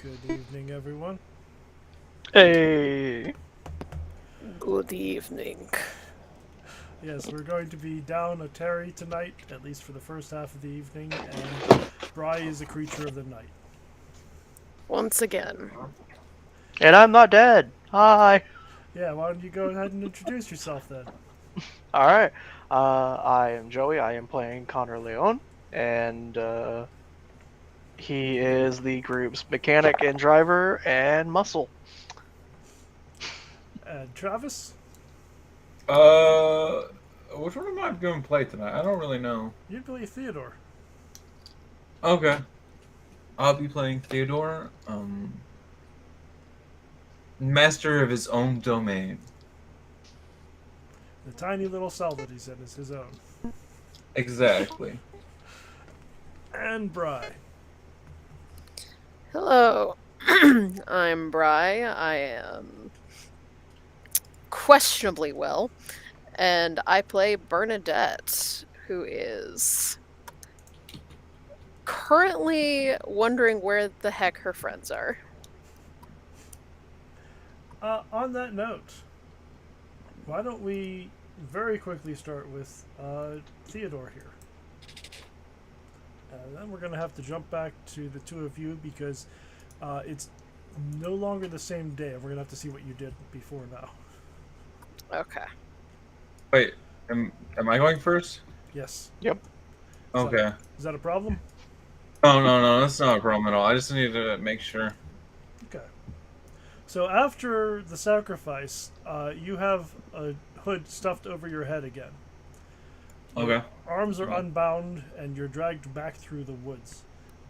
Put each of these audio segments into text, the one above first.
Good evening, everyone. Hey. Good evening. Yes, we're going to be down a Terry tonight, at least for the first half of the evening, and Bry is a creature of the night. Once again. And I'm not dead. Hi. Yeah, why don't you go ahead and introduce yourself then? Alright. I am Joey. I am playing Connor Leone. And he is the group's mechanic and driver and muscle. And Travis? Which one am I going to play tonight? I don't really know. You play Theodore. Okay. I'll be playing Theodore, master of his own domain. The tiny little cell that he's in is his own. Exactly. And Bry. Hello. I'm Bry. I am questionably well. And I play Bernadette, who is currently wondering where the heck her friends are. On that note, why don't we very quickly start with Theodore here. And then we're going to have to jump back to the two of you because it's no longer the same day. We're going to have to see what you did before now. Okay. Wait, am I going first? Yes. Yep. Okay. Is that a problem? No, that's not a problem at all. I just need to make sure. Okay. So after the sacrifice, you have a hood stuffed over your head again. Okay. Arms are unbound, and you're dragged back through the woods,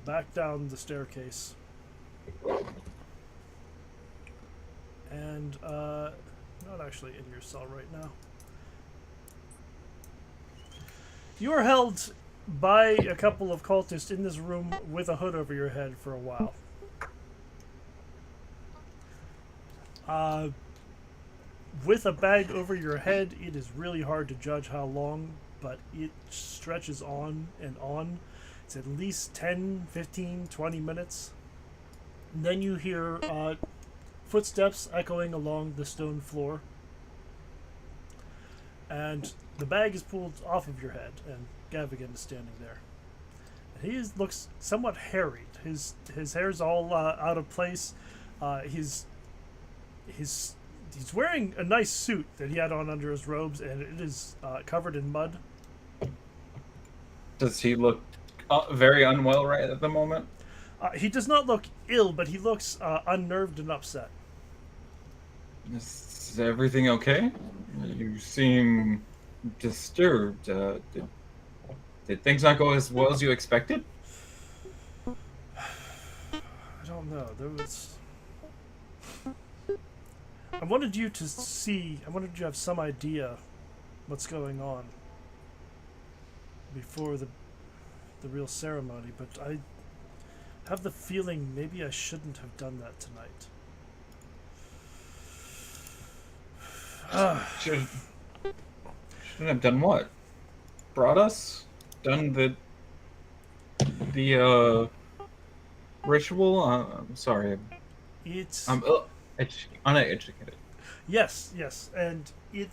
back down the staircase. And, not actually in your cell right now. You are held by a couple of cultists in this room with a hood over your head for a while. With a bag over your head, it is really hard to judge how long, but it stretches on and on. It's at least 10, 15, 20 minutes. And then you hear footsteps echoing along the stone floor. And the bag is pulled off of your head, and Gavigan is standing there. And he looks somewhat harried. His hair's all out of place. He's wearing a nice suit that he had on under his robes, and it is covered in mud. Does he look very unwell right at the moment? He does not look ill, but he looks unnerved and upset. Is everything okay? You seem disturbed. Did things not go as well as you expected? I don't know. There was... I wanted you to have some idea what's going on before the real ceremony, but I have the feeling maybe I shouldn't have done that tonight. Shouldn't have done what? Brought us? Done the ritual? I'm sorry. It's... I'm uneducated. Yes, and you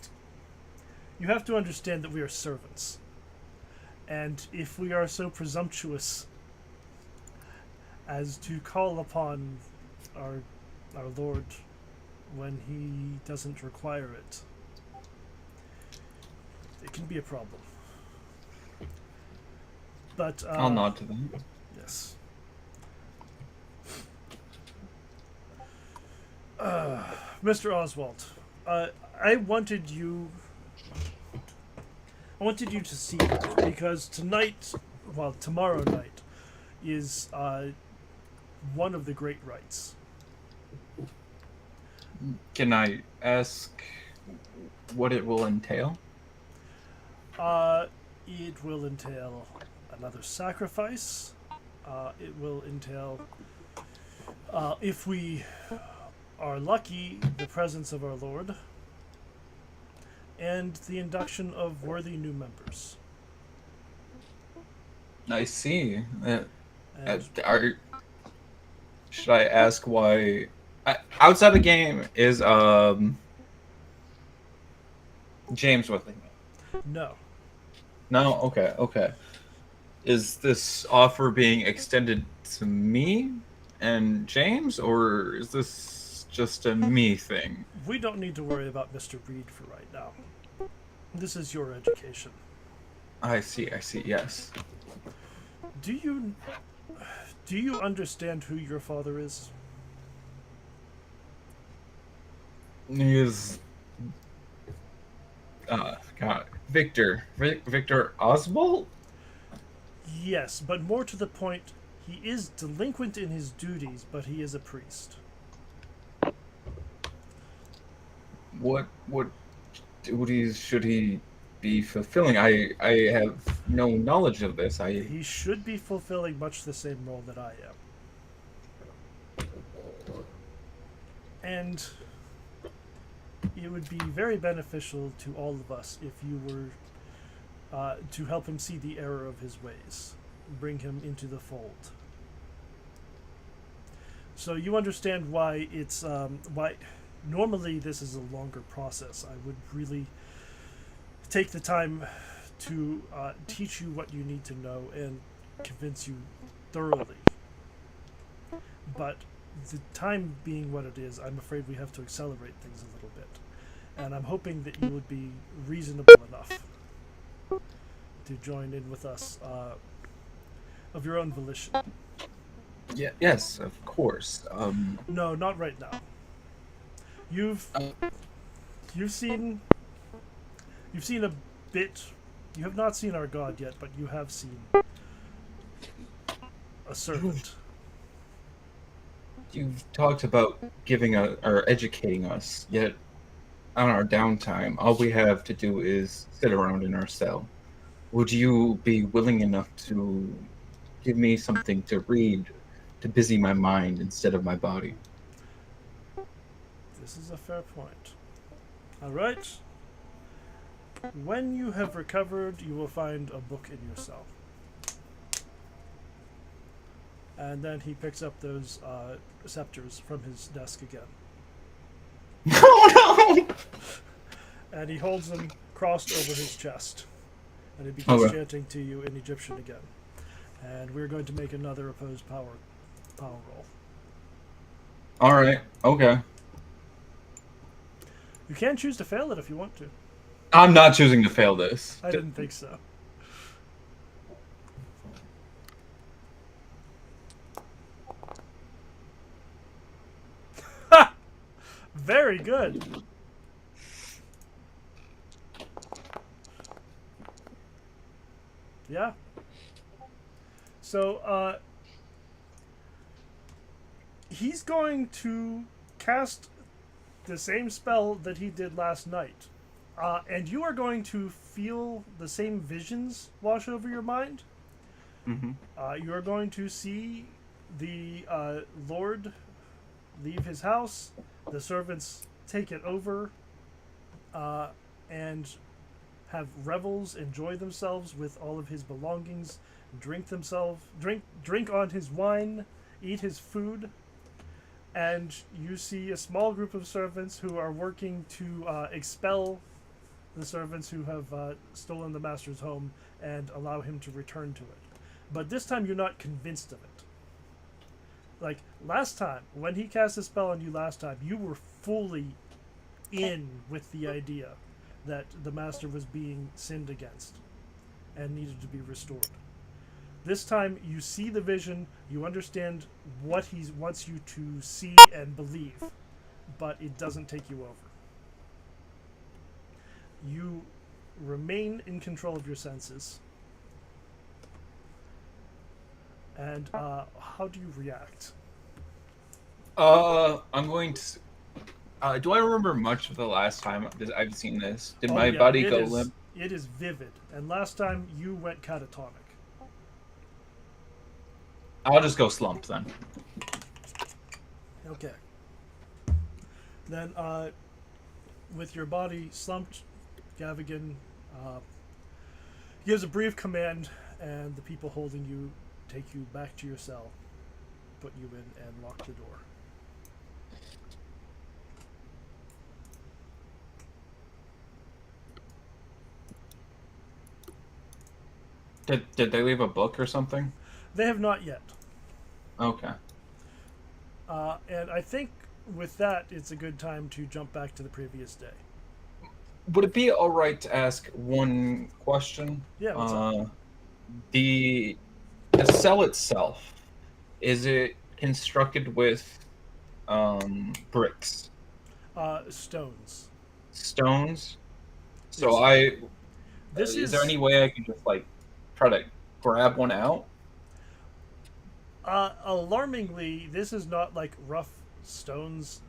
have to understand that we are servants. And if we are so presumptuous as to call upon our Lord when he doesn't require it, it can be a problem. But I'll nod to them. yes. Mr. Oswald, I wanted you to see that because tomorrow night is one of the great rites. Can I ask what it will entail? It will entail another sacrifice. It will entail, if we are lucky, the presence of our Lord, and the induction of worthy new members. I see. And Should I ask why? Outside the game is James with me? no, No. Okay. Okay. Is this offer being extended to me and James, or is this just a me thing? we don't need to worry about Mr. Reed for right now. This is your education. I see. I see. Yes. Do you understand who your father is? He is. God, Victor Oswald. Yes, but more to the point, he is delinquent in his duties, but he is a priest. What duties should he be fulfilling? I have no knowledge of this. He should be fulfilling much the same role that I am. And it would be very beneficial to all of us if you were to help him see the error of his ways, bring him into the fold. So you understand why it's why normally this is a longer process. I would really take the time to teach you what you need to know and convince you thoroughly. But the time being what it is, I'm afraid we have to accelerate things a little bit. And I'm hoping that you would be reasonable enough to join in with us of your own volition. Yeah. Yes. Of course. No, not right now. You've seen a bit. You have not seen our god yet, but you have seen a servant. You've talked about giving or educating us, yet on our downtime, all we have to do is sit around in our cell. Would you be willing enough to give me something to read to busy my mind instead of my body? This is a fair point. All right. When you have recovered, you will find a book in your cell. And then he picks up those scepters from his desk again. Oh no! And he holds them crossed over his chest. And he begins Okay. chanting to you in Egyptian again. And we're going to make another opposed power roll. All right. Okay. You can choose to fail it if you want to. I'm not choosing to fail this. I didn't think so. Ha! Very good. Yeah. So, he's going to cast the same spell that he did last night. And you are going to feel the same visions wash over your mind. Mm-hmm. You are going to see the Lord leave his house, the servants take it over, and have revels, enjoy themselves with all of his belongings, drink on his wine, eat his food, and you see a small group of servants who are working to expel the servants who have stolen the master's home and allow him to return to it. But this time you're not convinced of it. Like last time, when he cast a spell on you last time, you were fully in with the idea that the master was being sinned against and needed to be restored. This time you see the vision, you understand what he wants you to see and believe, but it doesn't take you over. You remain in control of your senses. And how do you react? I'm going to. Do I remember much of the last time I've seen this? Did my body go limp? It is vivid. And last time you went catatonic. I'll just go slump then. Okay. Then, with your body slumped, Gavigan gives a brief command, and the people holding you take you back to your cell, put you in, and lock the door. Did they leave a book or something? They have not yet. Okay. And I think with that, it's a good time to jump back to the previous day. Would it be all right to ask one question? Yeah, what's up? The cell itself, is it constructed with bricks? Stones. Stones? So is there any way I can just like try to grab one out? Alarmingly, this is not like rough stones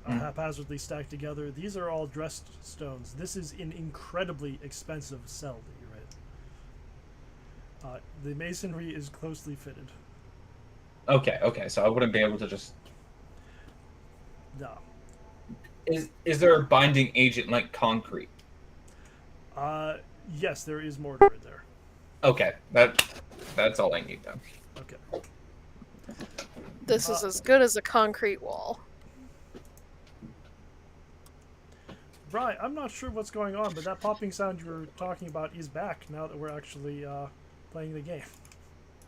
haphazardly stacked together. These are all dressed stones. This is an incredibly expensive cell that you're in. The masonry is closely fitted. Okay, so I wouldn't be able to just... No. Is there a binding agent like concrete? Yes, there is mortar in there. Okay, that's all I need then. Okay. This is as good as a concrete wall. Right, I'm not sure what's going on, but that popping sound you were talking about is back now that we're actually playing the game.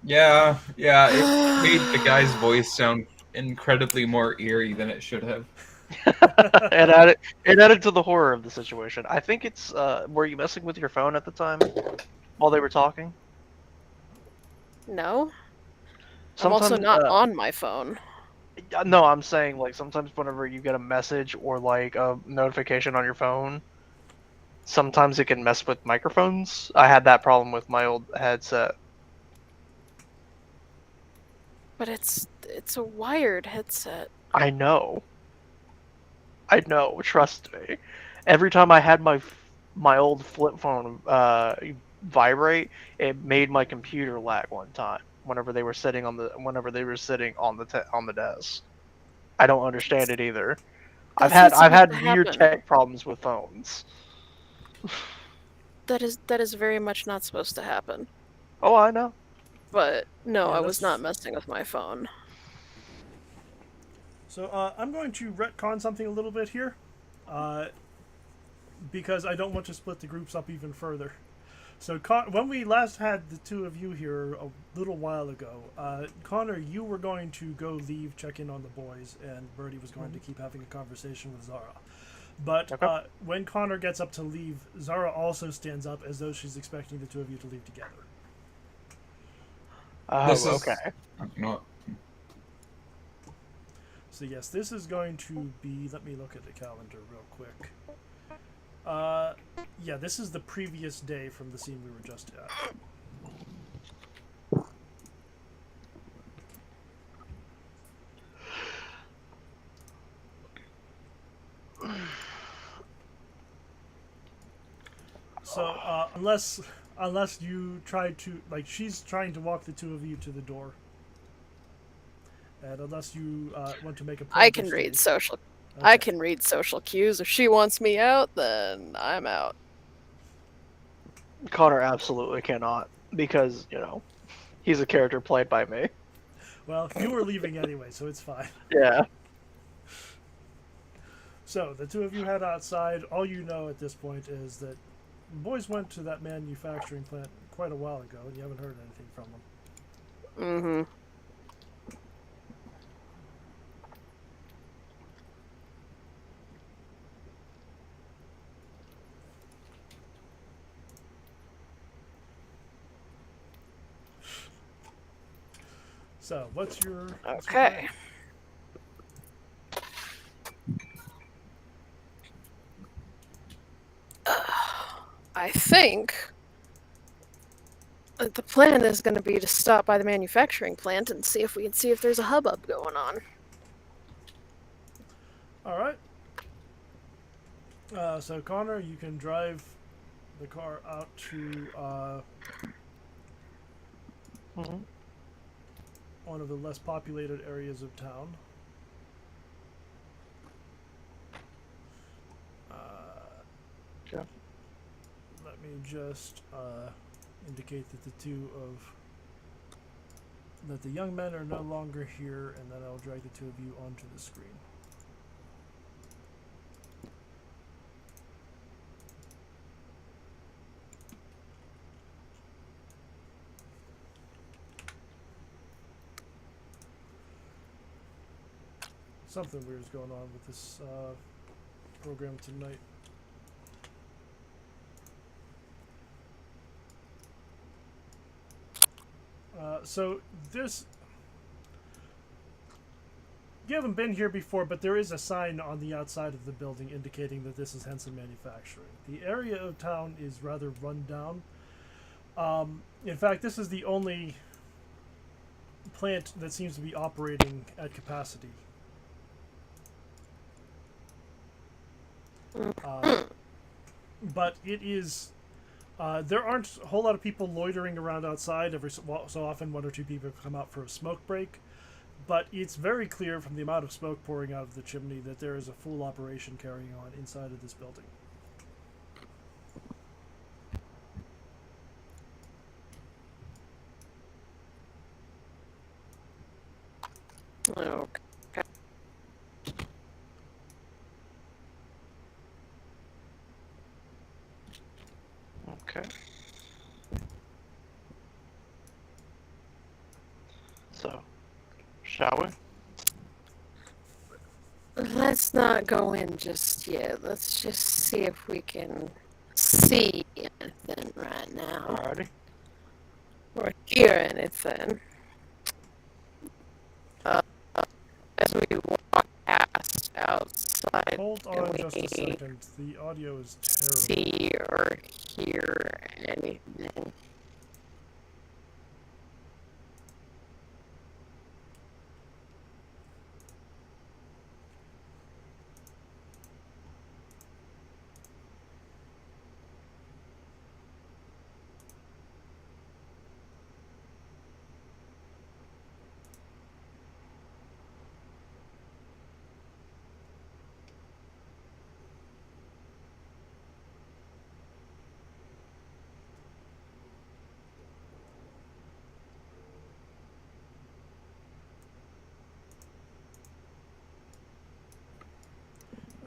Yeah, it made the guy's voice sound incredibly more eerie than it should have. It added to the horror of the situation. I think it's, were you messing with your phone at the time while they were talking? No. I'm also not on my phone. No, I'm saying, like, sometimes whenever you get a message or, like, a notification on your phone, sometimes it can mess with microphones. I had that problem with my old headset. But it's a wired headset. I know, trust me. Every time I had my old flip phone vibrate, it made my computer lag one time. Whenever they were sitting on the desk, I don't understand it either. I've had weird tech problems with phones. That is very much not supposed to happen. Oh, I know. But no, Yeah, I was not messing with my phone. So I'm going to retcon something a little bit here, because I don't want to split the groups up even further. So when we last had the two of you here a little while ago, Connor, you were going to go leave, check in on the boys, and Birdie was going to keep having a conversation with Zara. But when Connor gets up to leave, Zara also stands up as though she's expecting the two of you to leave together. Okay. You know what? So yes, this is going to be, let me look at the calendar real quick. Yeah, this is the previous day from the scene we were just at. So, unless you try to, like, she's trying to walk the two of you to the door. And unless you want to make a I can read social. Okay. I can read social cues. If she wants me out, then I'm out. Connor absolutely cannot, because, you know, he's a character played by me. Well, you were leaving anyway, so it's fine. Yeah. So, the two of you head outside. All you know at this point is that the boys went to that manufacturing plant quite a while ago, and you haven't heard anything from them. Mm-hmm. So, what's your... Okay. I think that the plan is going to be to stop by the manufacturing plant and see if there's a hubbub going on. All right. So Connor, you can drive the car out to one of the less populated areas of town. Okay. Let me just indicate that the young men are no longer here, and then I'll drag the two of you onto the screen. Something weird is going on with this program tonight. So this, you haven't been here before, but there is a sign on the outside of the building indicating that this is Henson Manufacturing. The area of town is rather run down. In fact, this is the only plant that seems to be operating at capacity. But it is... there aren't a whole lot of people loitering around outside. Every so often, one or two people come out for a smoke break. But it's very clear from the amount of smoke pouring out of the chimney that there is a full operation carrying on inside of this building. Okay. Okay. So, shall we? Let's not go in just yet. Let's just see if we can see anything right now. Alrighty. Or hear anything. As we walk past outside, Hold can on we just a second. The audio is terrible. see or hear anything?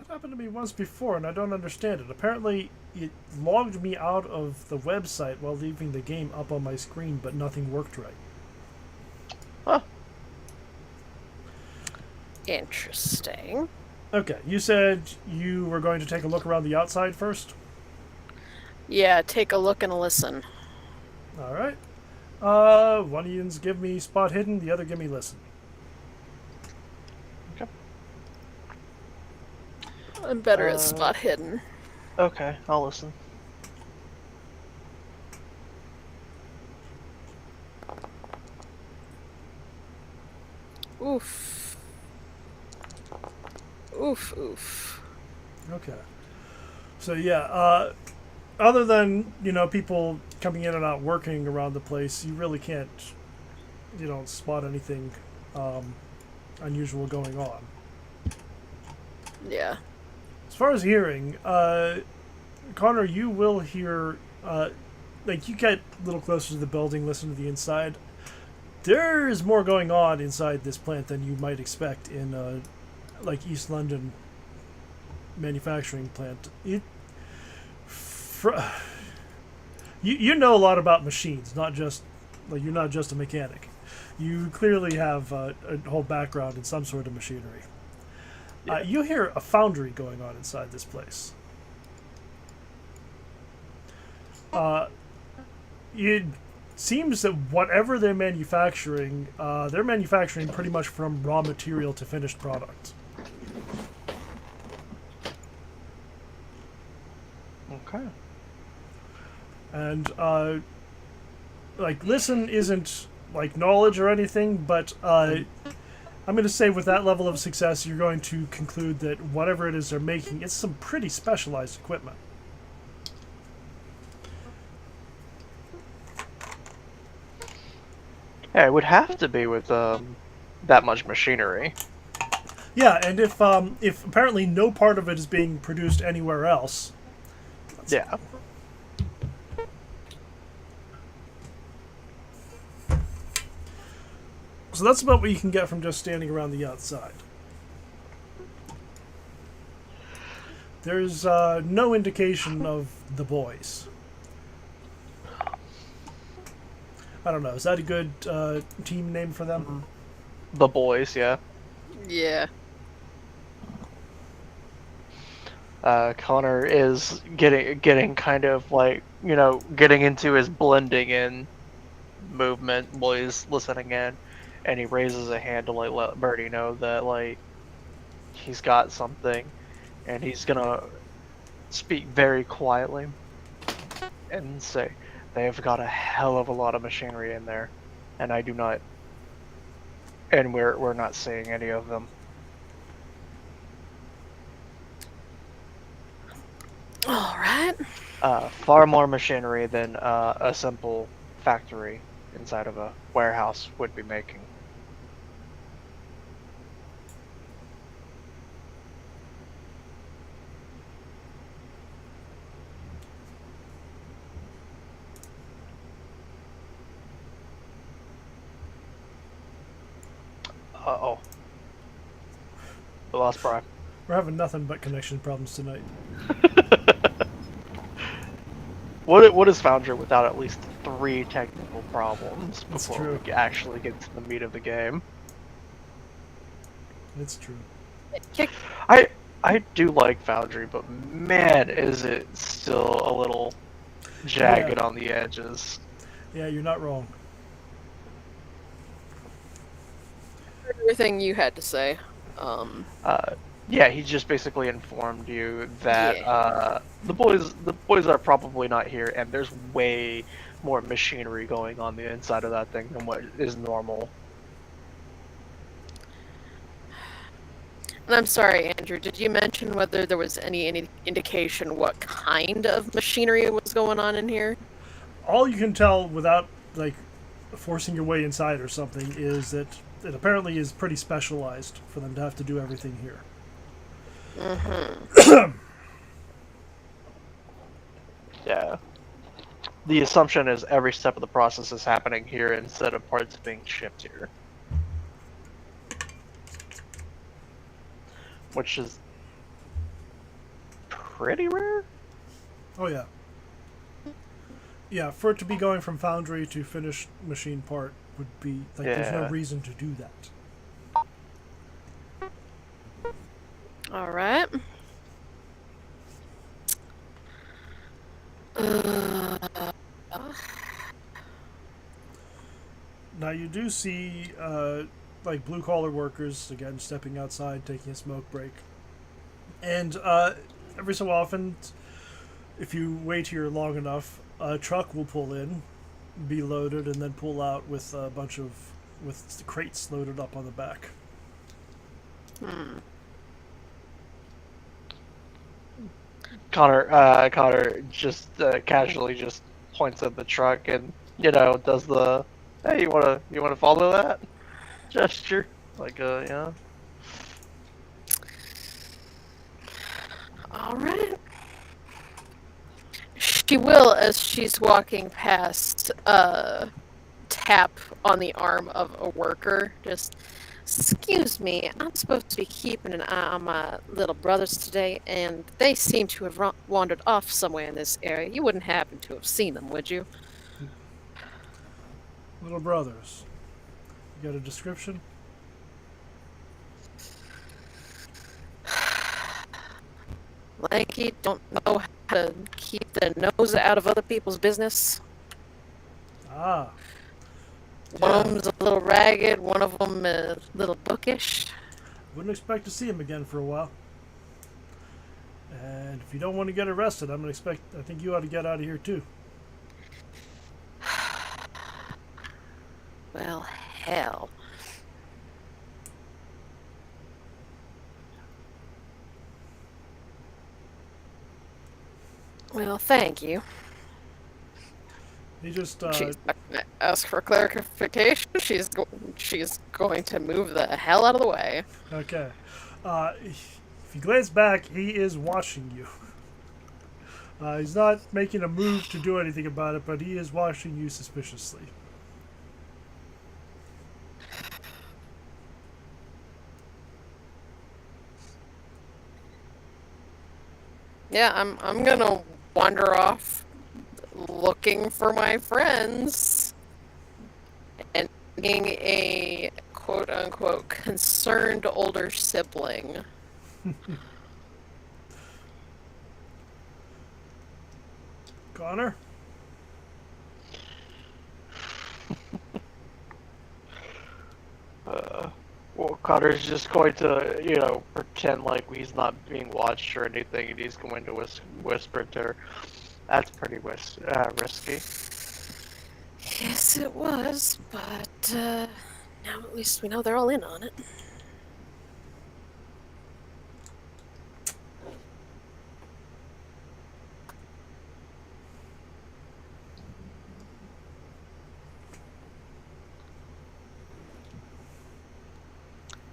Happened to me once before, and I don't understand it. Apparently, it logged me out of the website while leaving the game up on my screen, but nothing worked right. Huh. Interesting. Okay, you said you were going to take a look around the outside first? Yeah, take a look and a listen. Alright. One of you give me spot hidden, the other give me listen. I'm better at spot hidden. Okay, I'll listen. Oof. Oof, oof. Okay. So yeah, other than, people coming in and out working around the place, you really can't, spot anything unusual going on. Yeah. As far as hearing, Connor, you will hear, you get a little closer to the building, listen to the inside. There's more going on inside this plant than you might expect in, East London manufacturing plant. You know a lot about machines, not just, you're not just a mechanic. You clearly have a whole background in some sort of machinery. You hear a foundry going on inside this place. It seems that whatever they're manufacturing pretty much from raw material to finished product. Okay. And like listen isn't like knowledge or anything, but I'm going to say with that level of success, you're going to conclude that whatever it is they're making, it's some pretty specialized equipment. Yeah, it would have to be with that much machinery. Yeah, and if apparently no part of it is being produced anywhere else. Yeah. So that's about what you can get from just standing around the outside. There's no indication of the boys. I don't know. Is that a good team name for them? The boys, yeah. Yeah. Connor is getting kind of like, getting into his blending in movement while he's listening in, and he raises a hand to like let Birdie know that like he's got something, and he's gonna speak very quietly and say, "They've got a hell of a lot of machinery in there, and I do not, and we're not seeing any of them." All right. Far more machinery than a simple factory inside of a warehouse would be making. Uh-oh. We lost Brian. We're having nothing but connection problems tonight. What is Foundry without at least 3 technical problems That's before true. we actually get to the meat of the game? It's true. I do like Foundry, but man, is it still a little jagged on the edges. Yeah, you're not wrong. Everything you had to say. Yeah, he just basically informed you that the boys are probably not here, and there's way more machinery going on the inside of that thing than what is normal. And I'm sorry, Andrew, did you mention whether there was any indication what kind of machinery was going on in here? All you can tell without like forcing your way inside or something is that it apparently is pretty specialized for them to have to do everything here. Yeah. The assumption is every step of the process is happening here instead of parts being shipped here. Which is pretty rare. Oh yeah. Yeah, for it to be going from foundry to finished machine part would be like there's no Yeah. reason to do that. All right. Now you do see like blue collar workers again stepping outside, taking a smoke break, and every so often, if you wait here long enough, a truck will pull in, be loaded, and then pull out with a bunch of crates loaded up on the back. Connor just casually just points at the truck and does the hey, you wanna follow that gesture, like yeah. All right. She will, as she's walking past, tap on the arm of a worker. Just, excuse me, I'm supposed to be keeping an eye on my little brothers today, and they seem to have wandered off somewhere in this area. You wouldn't happen to have seen them, would you? Little brothers. You got a description? Lanky, don't know how to keep their nose out of other people's business. Ah. One of them's a little ragged, one of them a little bookish. Wouldn't expect to see him again for a while. And if you don't want to get arrested, I think you ought to get out of here too. Well, thank you. He just She's not going to ask for clarification. She's going to move the hell out of the way. okay. If you glance back, he is watching you. He's not making a move to do anything about it, but he is watching you suspiciously. Yeah, I'm gonna wander off looking for my friends and being a quote unquote concerned older sibling. Connor? Well, Connor's just going to, pretend like he's not being watched or anything, and he's going to whisper to her. That's pretty risky. Yes, it was, but now at least we know they're all in on it.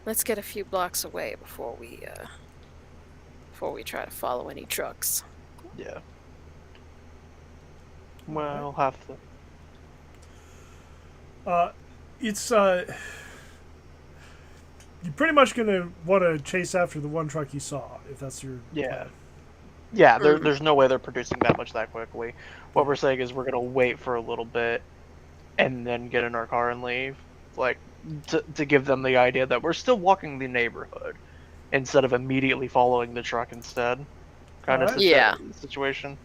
Let's get a few blocks away before we try to follow any trucks. Yeah. Well, I'll have to. It's you're pretty much gonna want to chase after the one truck you saw, if that's your plan. Yeah, there's no way they're producing that much that quickly. What we're saying is we're gonna wait for a little bit, and then get in our car and leave, like to give them the idea that we're still walking the neighborhood, instead of immediately following the truck instead. Kind of situation.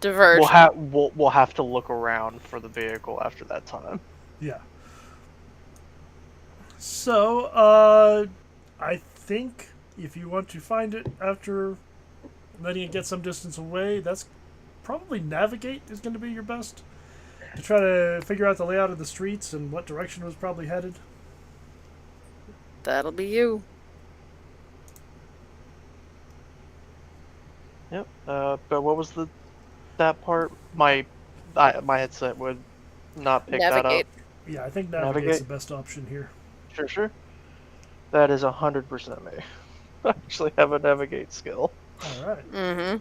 Diverge. We'll have to look around for the vehicle after that time. Yeah. So, I think if you want to find it after letting it get some distance away, that's probably navigate is going to be your best. To try to figure out the layout of the streets and what direction it was probably headed. That'll be you. Yep. But what was that part? My headset would not pick that up. Yeah, I think navigate's the best option here. Sure. That is 100% me. I actually have a navigate skill. All right. Mm-hmm.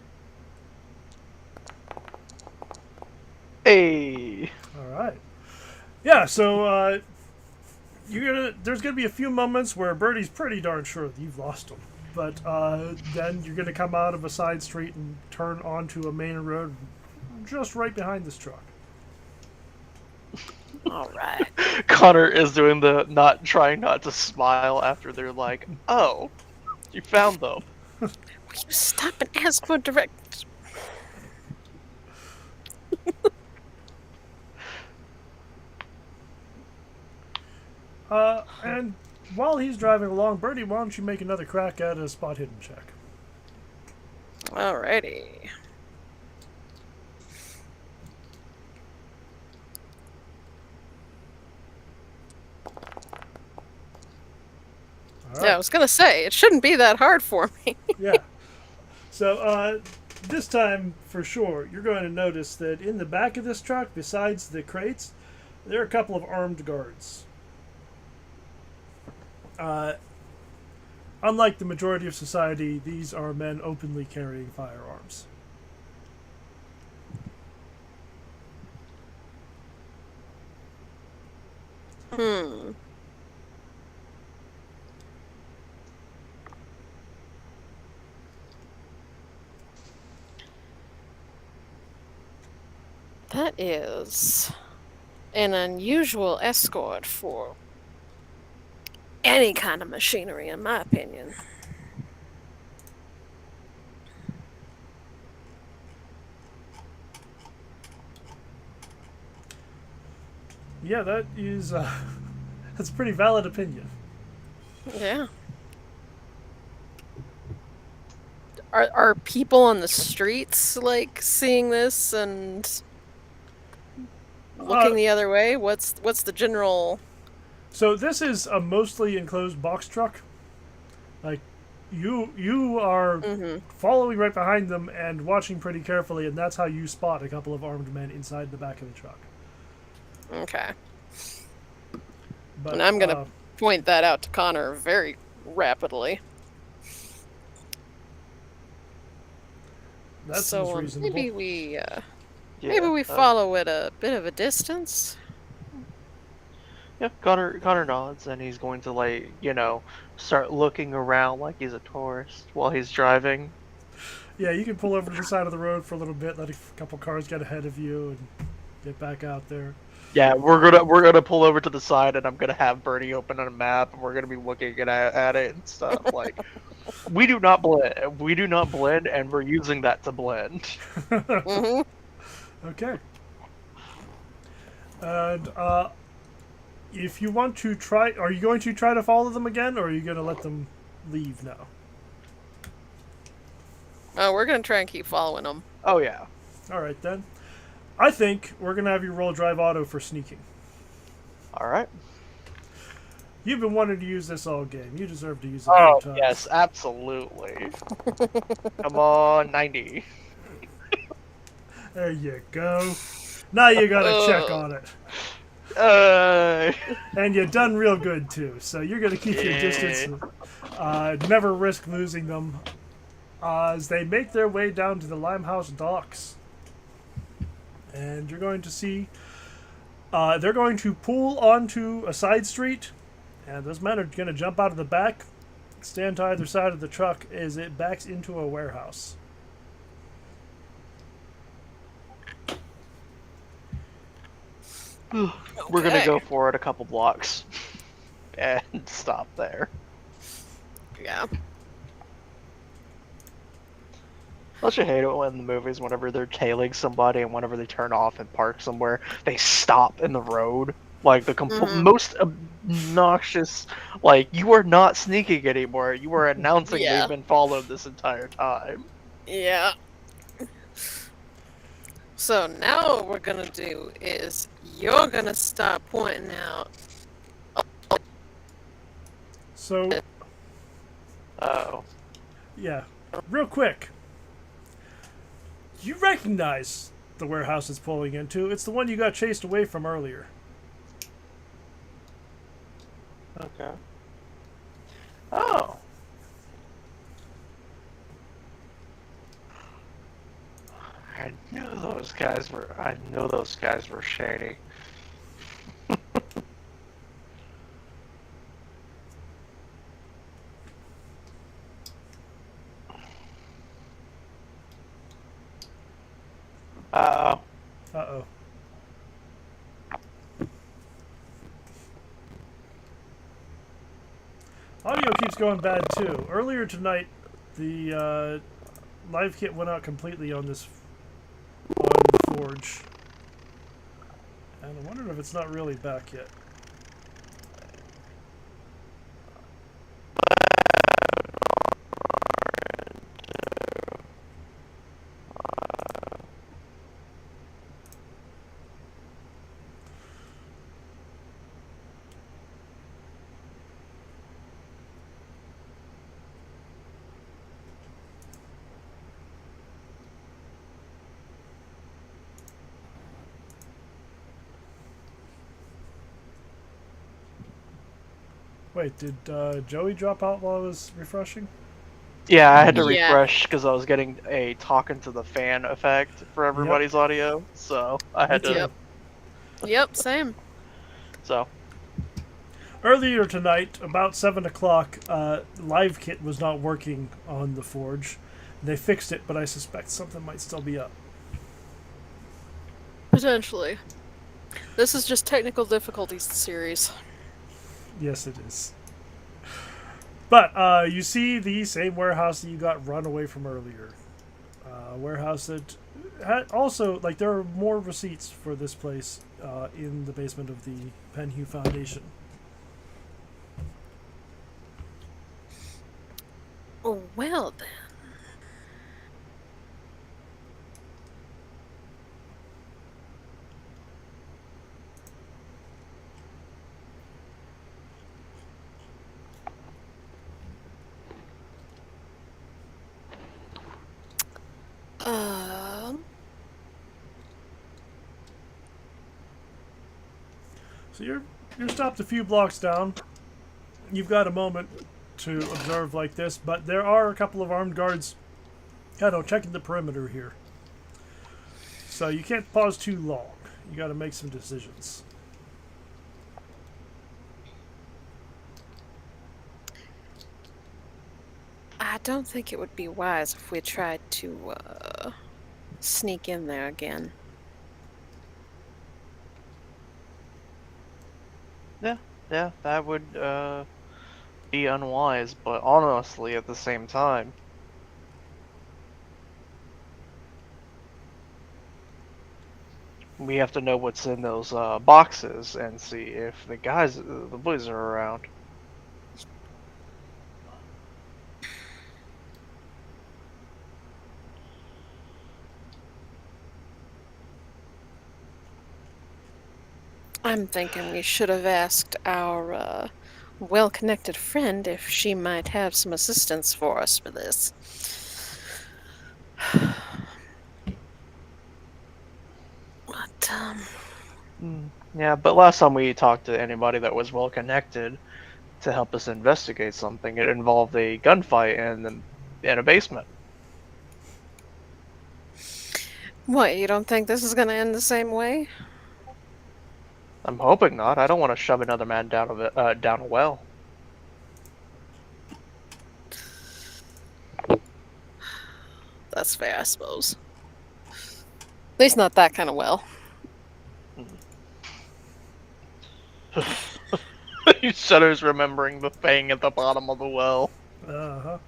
Hey. All right. Yeah. So there's gonna be a few moments where Birdie's pretty darn sure that you've lost him, but then you're gonna come out of a side street and turn onto a main road, just right behind this truck. All right. Connor is doing trying not to smile after they're like, "Oh, you found them." Will you stop and ask for directions? And while he's driving along, Birdie, why don't you make another crack at a spot hidden check? Alrighty. All right. Yeah, I was gonna say, it shouldn't be that hard for me. Yeah. So, this time, for sure, you're going to notice that in the back of this truck, besides the crates, there are a couple of armed guards. Unlike the majority of society, these are men openly carrying firearms. That is an unusual escort for any kind of machinery, in my opinion. Yeah, that is that's a pretty valid opinion. Yeah. Are people on the streets like seeing this and looking the other way? What's the general? So this is a mostly enclosed box truck. Like, You are Mm-hmm. following right behind them and watching pretty carefully, and that's how you spot a couple of armed men inside the back of the truck. Okay. But And I'm gonna point that out to Connor very rapidly. that So seems reasonable. maybe we Yeah. follow at a bit of a distance. Yeah, Connor nods, and he's going to start looking around like he's a tourist while he's driving. Yeah, you can pull over to the side of the road for a little bit, let a couple cars get ahead of you, and get back out there. Yeah, we're gonna pull over to the side, and I'm gonna have Bernie open on a map, and we're gonna be looking at it and stuff. Like, we do not blend, and we're using that to blend. Mm-hmm. Okay. And if you want to try, are you going to try to follow them again, or are you going to let them leave now? Oh, we're gonna try and keep following them. Oh yeah. All right then. I think we're going to have you roll drive auto for sneaking. All right. You've been wanting to use this all game. You deserve to use it Oh 3 times. yes, absolutely. Come on, 90. There you go. Now you got to check on it. And you done real good too. So you're going to keep your distance. Never risk losing them. As they make their way down to the Limehouse docks. And you're going to see they're going to pull onto a side street, and those men are going to jump out of the back, stand to either side of the truck as it backs into a warehouse. We're gonna go for it a couple blocks and stop there. Yeah. Don't you hate it when in the movies, whenever they're tailing somebody and whenever they turn off and park somewhere, they stop in the road? Like the most obnoxious, like, you are not sneaking anymore. You are announcing Yeah. they've been followed this entire time. Yeah. So now what we're gonna do is you're gonna start pointing out. So, Oh. yeah, real quick. You recognize the warehouse it's pulling into. It's the one you got chased away from earlier. Okay. Oh. I knew those guys were shady. Uh-oh. Uh-oh. Audio keeps going bad too. Earlier tonight, the live kit went out completely on this on the forge, and I'm wondering if it's not really back yet. Wait, did Joey drop out while I was refreshing? Yeah, I had to Yeah. refresh because I was getting a talking to the fan effect for everybody's audio, so I had to. Yep. Yep, same. So. Earlier tonight, about 7 o'clock, live kit was not working on the forge. They fixed it, but I suspect something might still be up. Potentially. This is just technical difficulties series. Yes, it is. But you see the same warehouse that you got run away from earlier. Warehouse that had also, like, there are more receipts for this place in the basement of the Penhue Foundation. Oh, well then. So you're stopped a few blocks down. You've got a moment to observe like this, but there are a couple of armed guards checking the perimeter here. So you can't pause too long. You got to make some decisions. I don't think it would be wise if we tried to sneak in there again. Yeah, that would be unwise, but honestly, at the same time, we have to know what's in those boxes and see if the boys are around. I'm thinking we should have asked our well-connected friend if she might have some assistance for us for this. But, Yeah, but last time we talked to anybody that was well connected to help us investigate something, it involved a gunfight in a basement. what, you don't think this is going to end the same way? I'm hoping not. I don't want to shove another man down a well. That's fair, I suppose. At least not that kind of well. He shudders, remembering the thing at the bottom of the well. Uh-huh.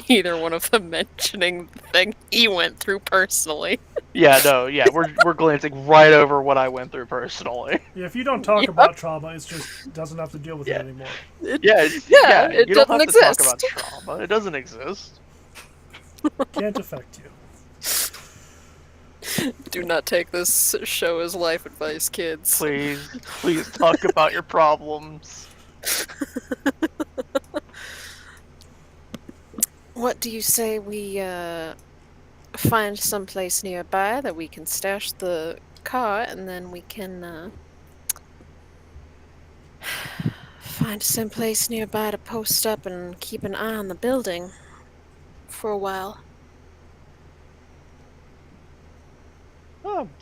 Neither one of them mentioning the thing he went through personally. Yeah, no, yeah, we're glancing right over what I went through personally. Yeah, if you don't talk about trauma, it just doesn't have to deal with it anymore. It You don't doesn't have to talk exist. about trauma. It doesn't exist. Can't affect you. Do not take this show as life advice, kids. Please talk about your problems. What do you say we find someplace nearby that we can stash the car, and then we can find someplace nearby to post up and keep an eye on the building for a while?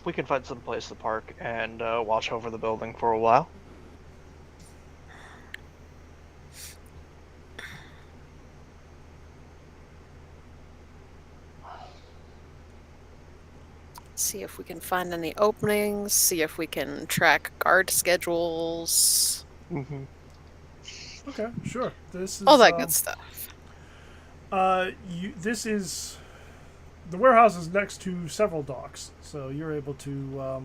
We can find some place to park and watch over the building for a while. See if we can find any openings, see if we can track guard schedules. Mm-hmm. Okay, sure. This is All that good stuff. This is the warehouse is next to several docks, so you're able to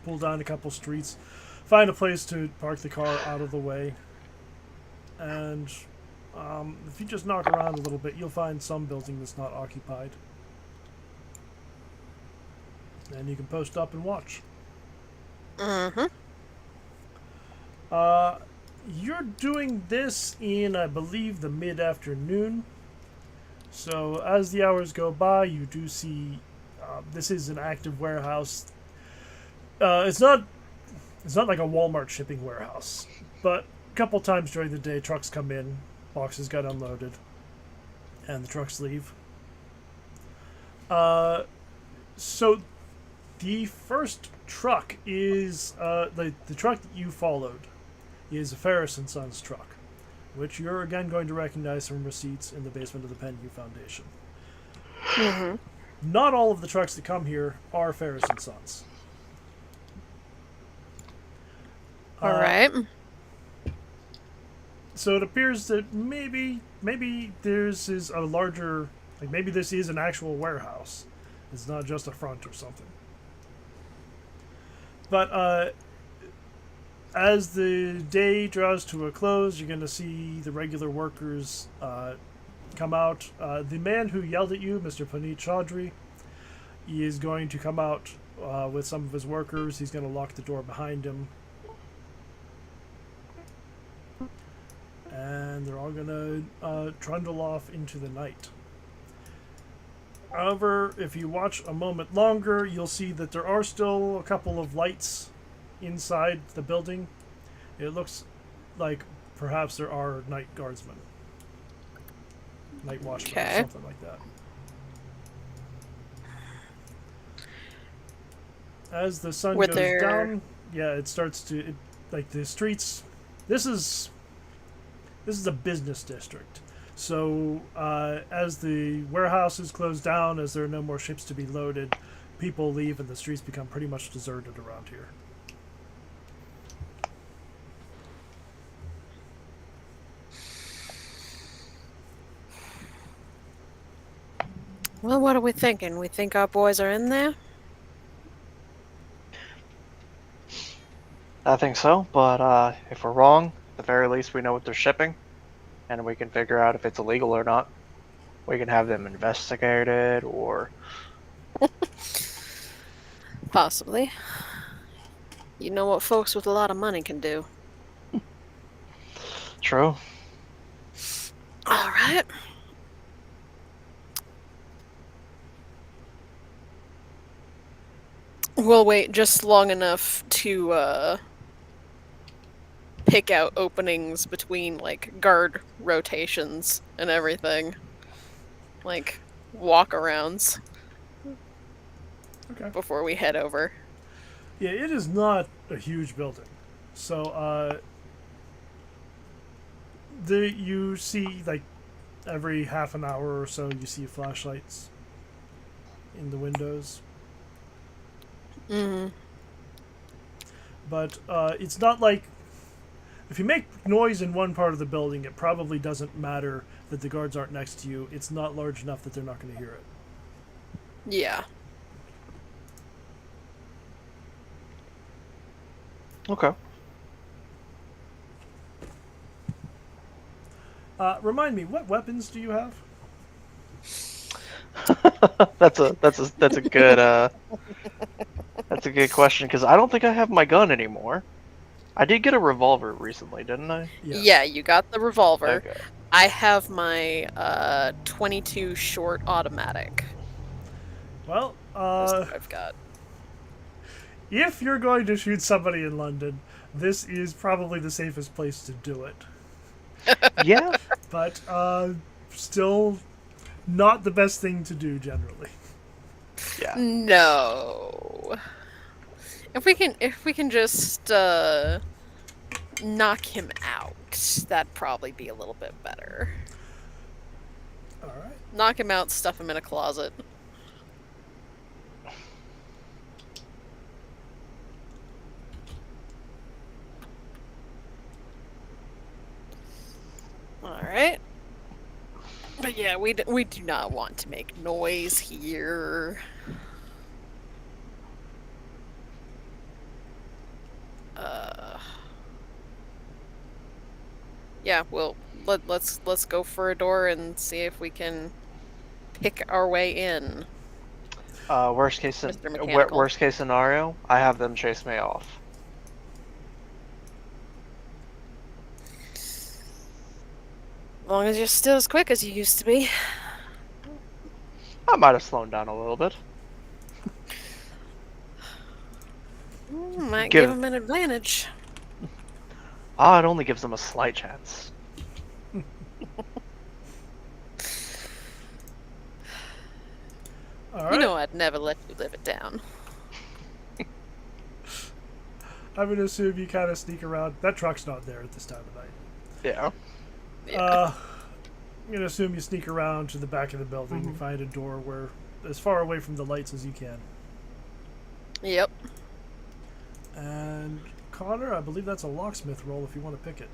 pull down a couple streets, find a place to park the car out of the way, and if you just knock around a little bit, you'll find some building that's not occupied, and you can post up and watch. Mm-hmm. You're doing this in, I believe, the mid-afternoon. So as the hours go by, you do see this is an active warehouse. It's not like a Walmart shipping warehouse, but a couple times during the day, trucks come in, boxes get unloaded, and the trucks leave. So the first truck is the truck that you followed is a Ferris & Sons truck, which you're again going to recognize from receipts in the basement of the Penview Foundation. Mm-hmm. Not all of the trucks that come here are Ferris & Sons. All right. So it appears that maybe this is a larger, like maybe this is an actual warehouse. It's not just a front or something. But as the day draws to a close, you're going to see the regular workers come out. The man who yelled at you, Mr. Puneet Chaudhry, he is going to come out with some of his workers. He's going to lock the door behind him. And they're all going to trundle off into the night. However, if you watch a moment longer, you'll see that there are still a couple of lights inside the building. It looks like perhaps there are night guardsmen, night watchmen, or something like that. As the sun goes down, yeah, it starts to like the streets. This is a business district. So as the warehouses close down, as there are no more ships to be loaded, people leave and the streets become pretty much deserted around here. Well, what are we thinking? We think our boys are in there? I think so, but if we're wrong, at the very least we know what they're shipping, and we can figure out if it's illegal or not. We can have them investigated, or... Possibly. You know what folks with a lot of money can do. True. Alright. We'll wait just long enough to, pick out openings between, like, guard rotations and everything. Like, walk-arounds. Okay. Before we head over. Yeah, it is not a huge building. So, you see, like, every half an hour or so, you see flashlights in the windows. Mm-hmm. But it's not like... If you make noise in one part of the building, it probably doesn't matter that the guards aren't next to you. It's not large enough that they're not going to hear it. Yeah. Okay. Remind me, what weapons do you have? that's a good that's a good question, because I don't think I have my gun anymore. I did get a revolver recently, didn't I? Yes. Yeah, you got the revolver. Okay. I have my 22 short automatic. Well, That's what I've got. if you're going to shoot somebody in London, this is probably the safest place to do it. Yeah. But still not the best thing to do generally. Yeah. No. If we can just knock him out, that'd probably be a little bit better. All right. Knock him out, stuff him in a closet. All right. But yeah, we do not want to make noise here. Yeah, let's go for a door and see if we can pick our way in. Worst case scenario, I have them chase me off. As long as you're still as quick as you used to be. I might have slowed down a little bit. Might give him an advantage. It only gives them a slight chance. All right. You know I'd never let you live it down. I'm going to assume you kind of sneak around. That truck's not there at this time of night. Yeah. Yeah. I'm going to assume you sneak around to the back of the building and find a door where as far away from the lights as you can. Yep. And Connor, I believe that's a locksmith roll if you want to pick it.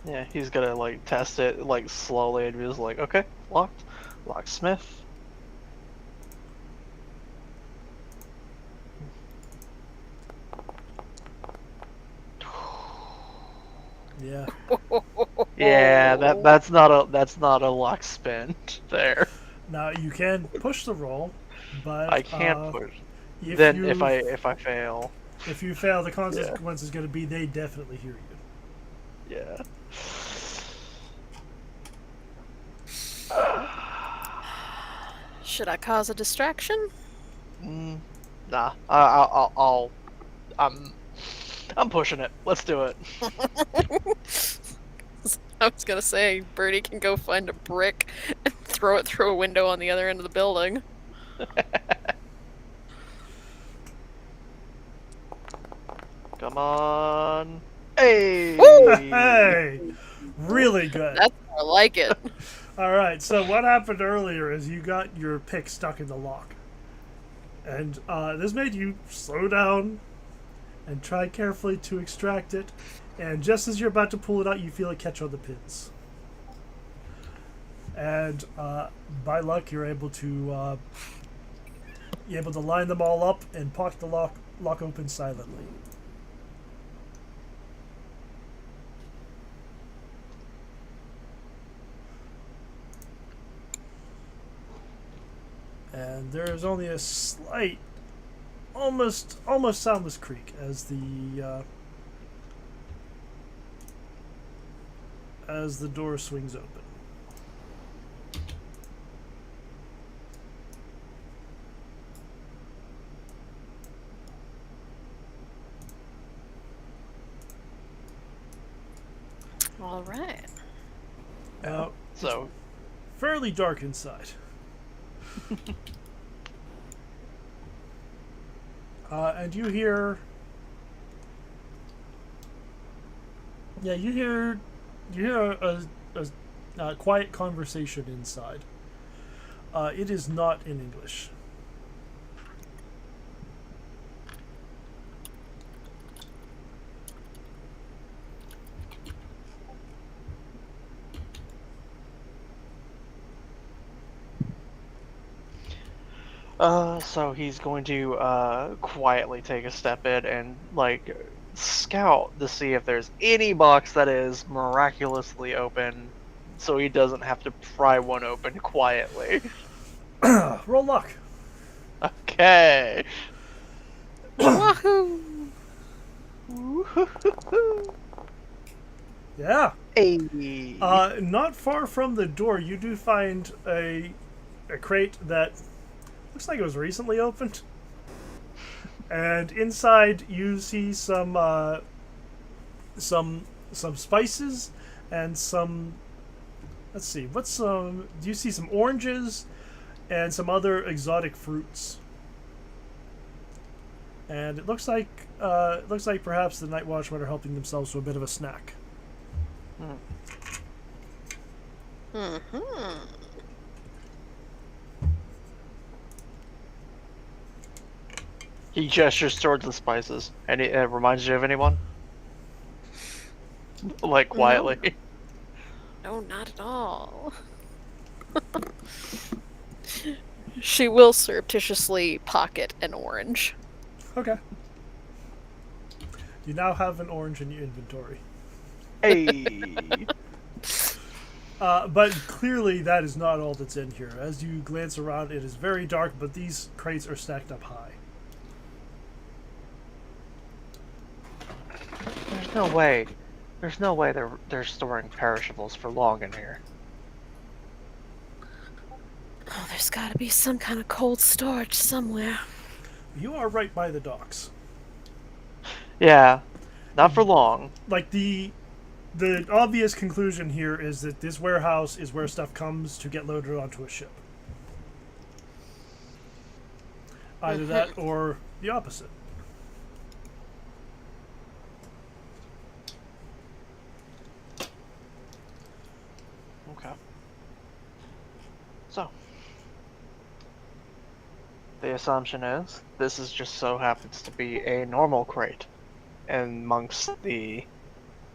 Yeah, he's gonna like test it like slowly and be just like, okay, locked. Locksmith. Yeah. Yeah, that's not a lock spin there. Now you can push the roll, but I can't push. If Then you, if I fail. If you fail, the consequence is going to be they definitely hear you. Yeah. Should I cause a distraction? Nah. I'm pushing it. Let's do it. I was gonna say, Bruni can go find a brick and throw it through a window on the other end of the building. Come on. Hey! Hey! Really good. That's more like it. Alright, so what happened earlier is you got your pick stuck in the lock. And this made you slow down and try carefully to extract it. And just as you're about to pull it out, you feel it catch on the pins. And by luck, you're able to line them all up and pop the lock open silently. And there is only a slight, almost soundless creak as the door swings open. All right. Now, So, fairly dark inside. And you hear... Yeah, you hear a quiet conversation inside. It is not in English. so he's going to quietly take a step in and like scout to see if there's any box that is miraculously open, so he doesn't have to pry one open quietly. Roll luck. Okay. Wahoo! Yeah. Hey. Not far from the door, you do find a crate that looks like it was recently opened. And inside, you see some spices and some. Let's see. What's some? Do you see some oranges and some other exotic fruits? And it looks like perhaps the Night Watchmen are helping themselves to a bit of a snack. Mm-hmm. He gestures towards the spices, and it reminds you of anyone? Like quietly. No, not at all. She will surreptitiously pocket an orange. Okay. You now have an orange in your inventory. Hey. But clearly that is not all that's in here. As you glance around, it is very dark, but these crates are stacked up high. There's no way they're storing perishables for long in here. Oh, there's gotta be some kind of cold storage somewhere. You are right by the docks. Yeah, not for long. Like the obvious conclusion here is that this warehouse is where stuff comes to get loaded onto a ship. Either that or the opposite. Okay. So, the assumption is this is just so happens to be a normal crate amongst the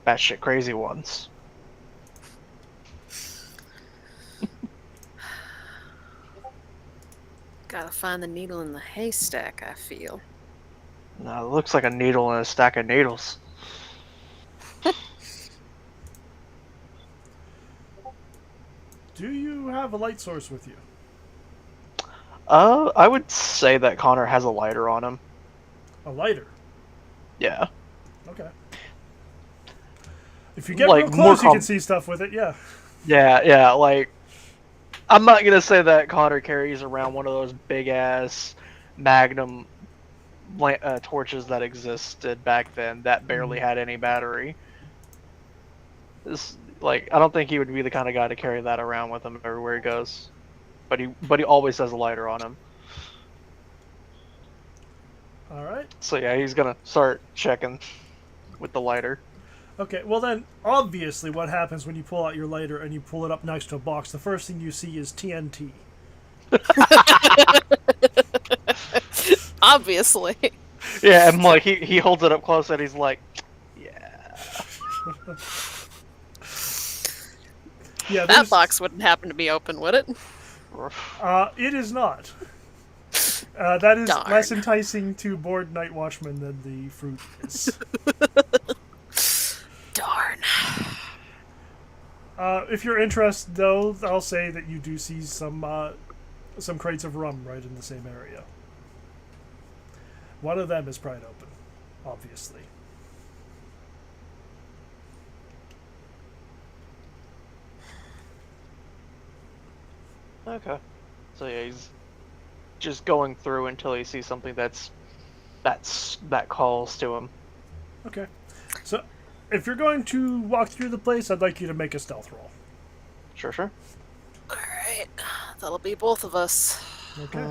batshit crazy ones. Gotta find the needle in the haystack, I feel. No, it looks like a needle in a stack of needles. Do you have a light source with you? I would say that Connor has a lighter on him. A lighter? Yeah. Okay. If you get Like, real close, you more can see stuff with it, yeah. Yeah, like I'm not gonna say that Connor carries around one of those big ass Magnum torches that existed back then that barely had any battery. Like, I don't think he would be the kind of guy to carry that around with him everywhere he goes. But he always has a lighter on him. All right. So yeah, he's gonna start checking with the lighter. Okay, well then, obviously what happens when you pull out your lighter and you pull it up next to a box, the first thing you see is TNT. Obviously. Yeah, and like he holds it up close and he's like, yeah. Yeah, That box wouldn't happen to be open, would it? It is not. That is Darn. less enticing to bored night watchmen than the fruit is. Darn. If you're interested, though, I'll say that you do see some crates of rum right in the same area. One of them is pried open, obviously. Okay. So yeah, he's just going through until he sees something that calls to him. Okay. So, if you're going to walk through the place, I'd like you to make a stealth roll. Sure. Alright. That'll be both of us. Okay.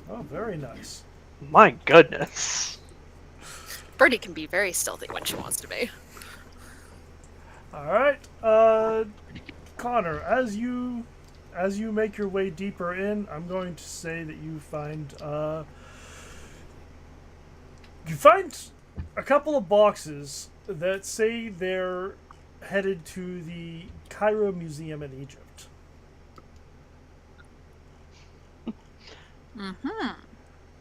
Oh, very nice. My goodness. Birdie can be very stealthy when she wants to be. All right, Connor, as you make your way deeper in, I'm going to say that you find a couple of boxes that say they're headed to the Cairo Museum in Egypt. Mm-hmm.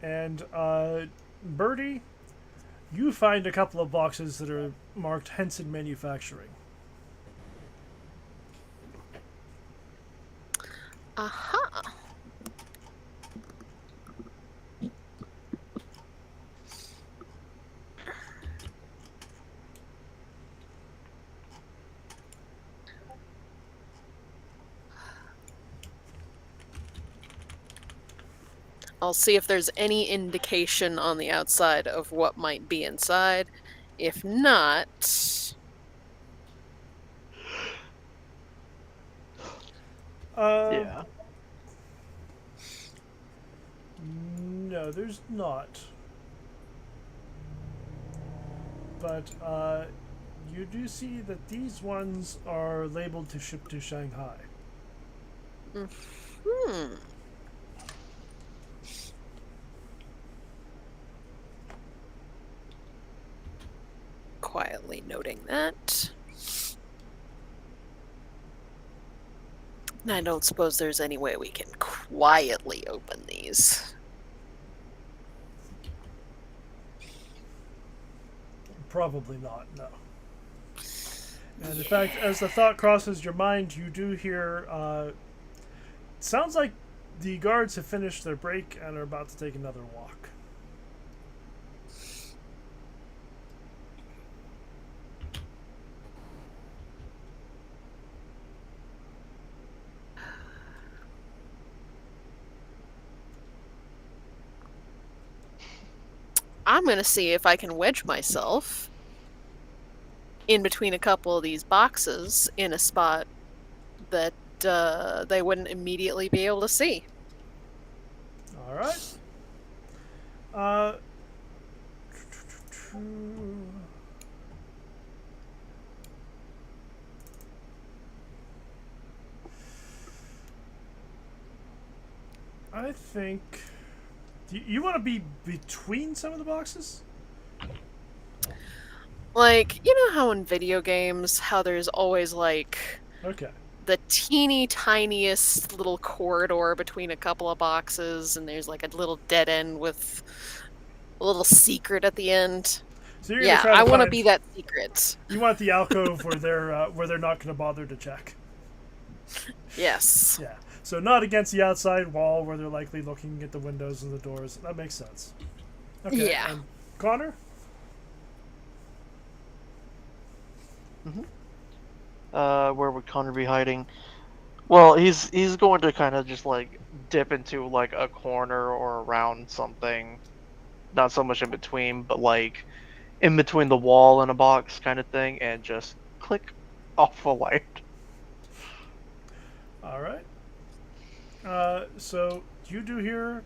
And Birdie, you find a couple of boxes that are marked Henson Manufacturing. Aha. I'll see if there's any indication on the outside of what might be inside. If not... Yeah. No, there's not. But you do see that these ones are labeled to ship to Shanghai. Hmm. Quietly noting that. I don't suppose there's any way we can quietly open these. Probably not, no. And in fact, as the thought crosses your mind, you do hear, it sounds like the guards have finished their break and are about to take another walk. I'm gonna see if I can wedge myself in between a couple of these boxes in a spot that they wouldn't immediately be able to see. All right. I think... You want to be between some of the boxes? Like, you know how in video games, how there's always, like, Okay. the teeny tiniest little corridor between a couple of boxes, and there's, like, a little dead end with a little secret at the end? So you're gonna Yeah, try to I want to find- be that secret. You want the alcove where they're not going to bother to check. Yes. Yeah. So not against the outside wall where they're likely looking at the windows and the doors. That makes sense. Okay. Yeah. Connor? Where would Connor be hiding? Well, he's going to kind of just like dip into like a corner or around something. Not so much in between, but like in between the wall and a box kind of thing, and just click off a light. All right. So you do hear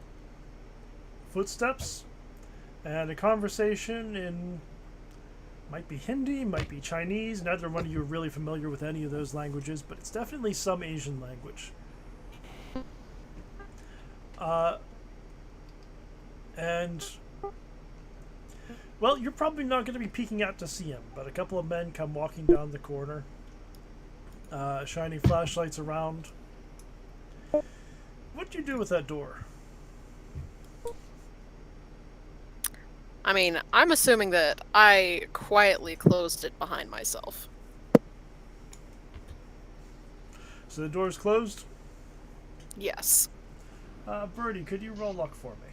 footsteps and a conversation in might be Hindi, might be Chinese. Neither one of you are really familiar with any of those languages, but it's definitely some Asian language. And well, you're probably not going to be peeking out to see him, but a couple of men come walking down the corner, shining flashlights around. What do you do with that door? I mean, I'm assuming that I quietly closed it behind myself. So the door's closed. Yes. Bruni, could you roll luck for me?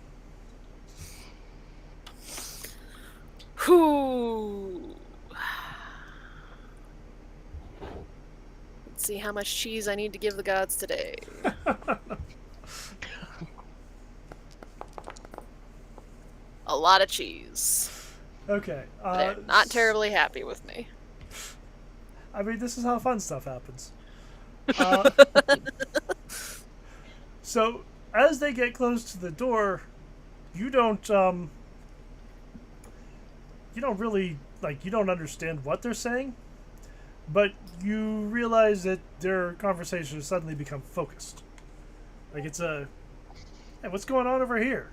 Whew. Let's see how much cheese I need to give the gods today. A lot of cheese. Okay. They're not terribly happy with me. I mean, this is how fun stuff happens. So, as they get close to the door, you don't really, like, you don't understand what they're saying, but you realize that their conversation has suddenly become focused. Like, it's hey, what's going on over here?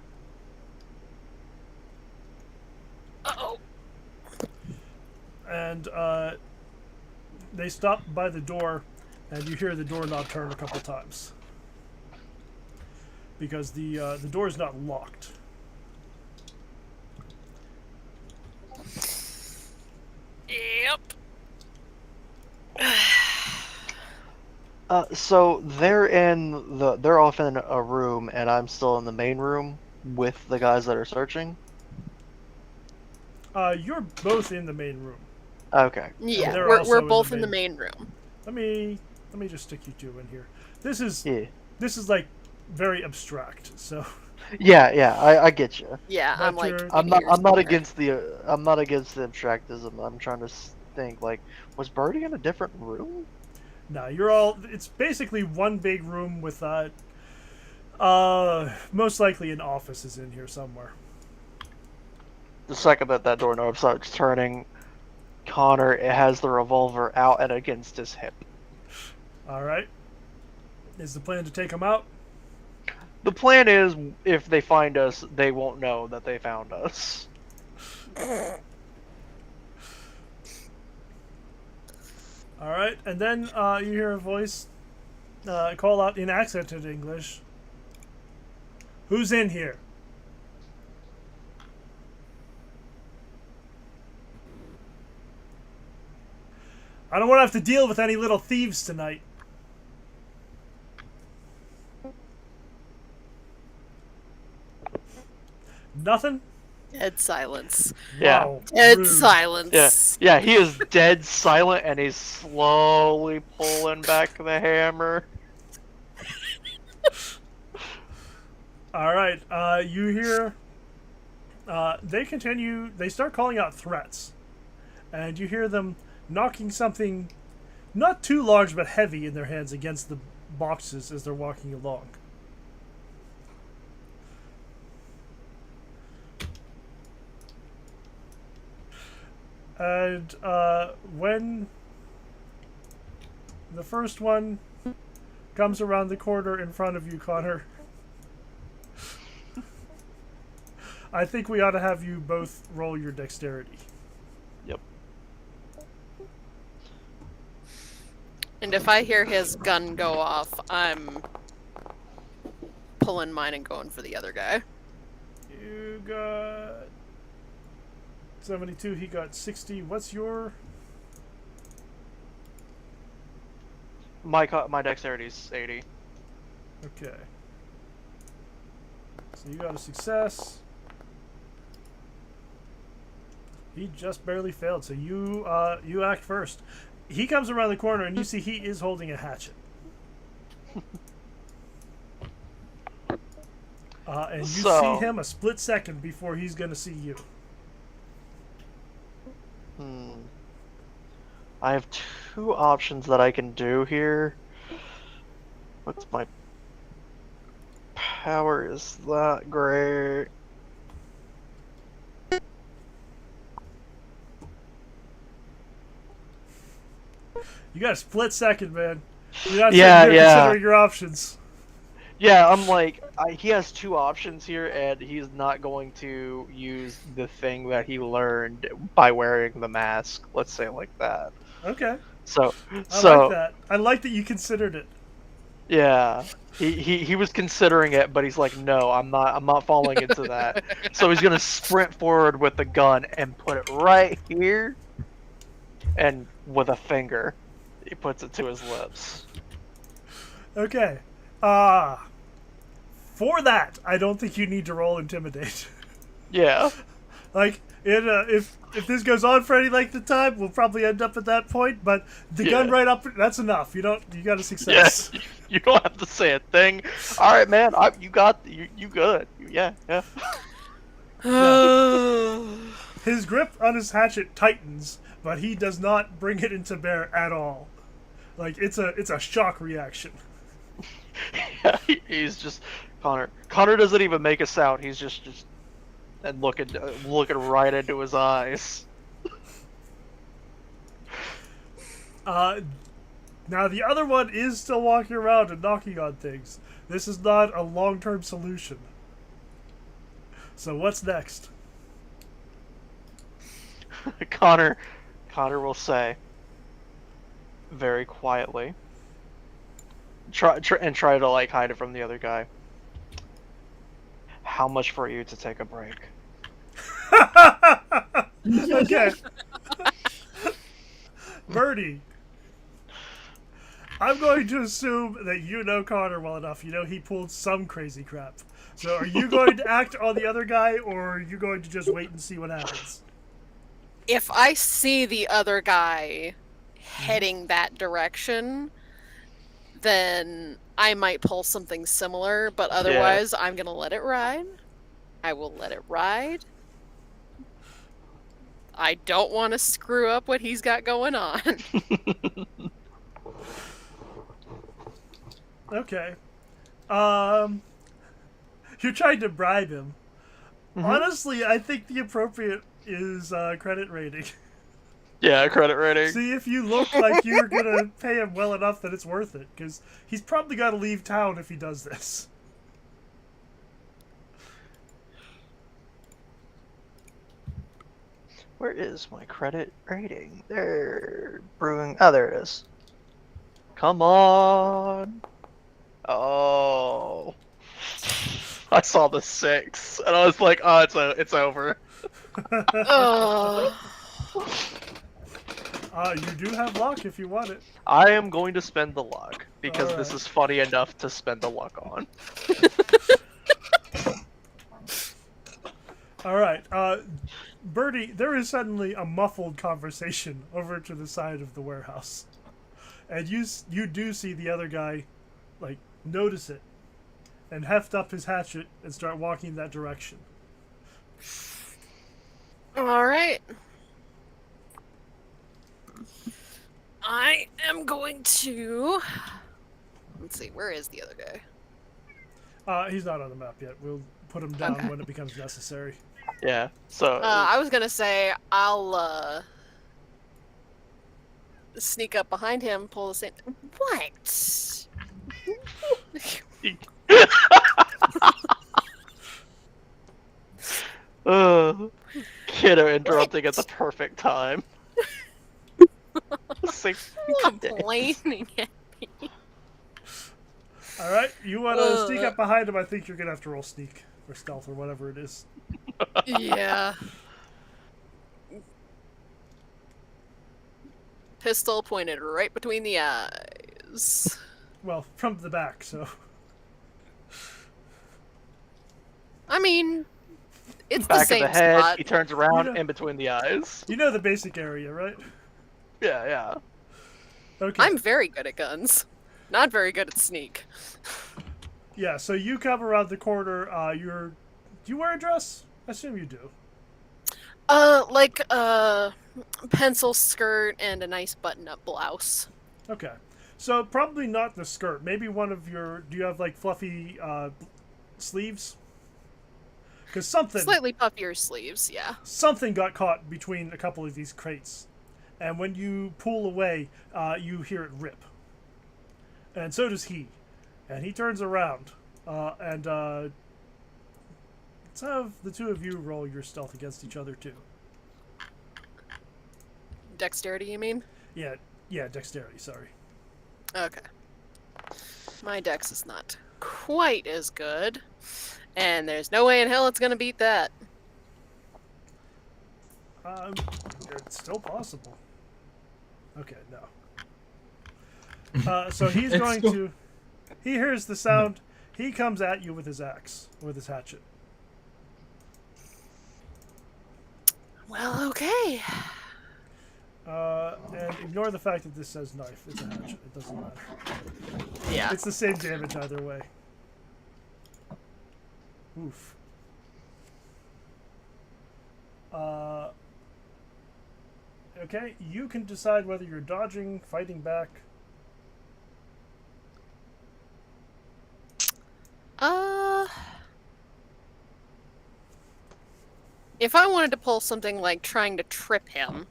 Uh-oh. And they stop by the door, and you hear the doorknob turn a couple times because the door is not locked. Yep. So they're off in a room, and I'm still in the main room with the guys that are searching. You're both in the main room. Okay. Yeah, they're we're also in both the in the main- main room. Let me just stick you two in here. This is Yeah. like very abstract. So Yeah. I get you. Yeah, But I'm like. you're- I'm 20 not. years I'm not younger. against the. I'm not against the abstractism. I'm trying to think. Like, was Birdie in a different room? no, you're all. It's basically one big room with most likely an office is in here somewhere. The second that doorknob starts turning, Connor has the revolver out and against his hip. All right. Is the plan to take them out? The plan is, if they find us, they won't know that they found us. All right, and then you hear a voice call out in accented English. Who's in here? I don't want to have to deal with any little thieves tonight. Nothing? Dead silence. Yeah. Wow, Dead rude. silence. Yeah, he is dead silent, and he's slowly pulling back the hammer. All right, you hear. They start calling out threats, and you hear them knocking something, not too large but heavy, in their hands against the boxes as they're walking along. And when the first one comes around the corner in front of you, Connor, I think we ought to have you both roll your dexterity. Yep. And if I hear his gun go off, I'm pulling mine and going for the other guy. You got 72, he got 60. What's your... My dexterity's 80. Okay. So you got a success. He just barely failed. So you act first. He comes around the corner and you see he is holding a hatchet. And you see him a split second before he's going to see you. I have two options that I can do here. What's my power? Is that great? You got a split second, man. You're not considering your options. Yeah, I'm like, he has two options here, and he's not going to use the thing that he learned by wearing the mask. Let's say it like that. Okay. So I like that. I like that you considered it. Yeah, he was considering it, but he's like, no, I'm not falling into that. So he's gonna sprint forward with the gun and put it right here, and with a finger, he puts it to his lips. Okay. For that, I don't think you need to roll intimidate. Yeah. Like, if this goes on for any length of time, we'll probably end up at that point. But the gun right up, that's enough. You got a success. Yeah. You don't have to say a thing. All right, man. You good. Yeah. His grip on his hatchet tightens, but he does not bring it into bear at all. Like, it's a shock reaction. Yeah, he's just Connor. Connor doesn't even make a sound. He's just and looking right into his eyes. Now the other one is still walking around and knocking on things. This is not a long-term solution. So what's next? Connor will say very quietly. Try to like hide it from the other guy. How much for you to take a break? Okay. Birdie. I'm going to assume that you know Connor well enough. You know he pulled some crazy crap. So are you going to act on the other guy, or are you going to just wait and see what happens? If I see the other guy heading that direction, then I might pull something similar, but otherwise I'm going to let it ride. I will let it ride. I don't want to screw up what he's got going on. Okay. You're trying to bribe him. Mm-hmm. Honestly, I think the appropriate is credit rating. Yeah, credit rating. See if you look like you're gonna pay him well enough that it's worth it, because he's probably got to leave town if he does this. Where is my credit rating? There, brewing. Oh, there it is. Come on. Oh. I saw the 6, and I was like, oh, it's over. Oh. You do have luck if you want it. I am going to spend the luck, because this is funny enough to spend the luck on. Alright, Birdie, there is suddenly a muffled conversation over to the side of the warehouse. And you do see the other guy, like, notice it, and heft up his hatchet and start walking that direction. Alright. I am going to... Let's see, where is the other guy? He's not on the map yet. We'll put him down when it becomes necessary. Yeah, so... I was gonna say, I'll, sneak up behind him, pull the same... What? Kiddo interrupting at the perfect time. Complaining at me. Alright, you want to sneak up behind him? I think you're going to have to roll sneak or stealth or whatever it is. Yeah. Pistol pointed right between the eyes. Well, from the back, so... I mean, It's the Back of same the head, spot. he turns around You know- in between the eyes. You know the basic area, right? Yeah. Okay. I'm very good at guns. Not very good at sneak. Yeah, so you come around the corner. Do you wear a dress? I assume you do. Like a pencil skirt and a nice button-up blouse. Okay. So probably not the skirt. Maybe one of your. Do you have like fluffy sleeves? Because Slightly puffier sleeves, yeah. something got caught between a couple of these crates, and when you pull away, you hear it rip. And so does he, and he turns around, and let's have the two of you roll your stealth against each other too. Dexterity, you mean? Yeah, dexterity. Sorry. Okay. My dex is not quite as good, and there's no way in hell it's gonna beat that. It's still possible. Okay, no. So he's It's going still- to. He hears the sound. He comes at you with his axe, with his hatchet. Well, okay. And ignore the fact that this says knife. It's a hatchet. It doesn't matter. Yeah. It's the same damage either way. Oof. Okay, you can decide whether you're dodging, fighting back. If I wanted to pull something like trying to trip him.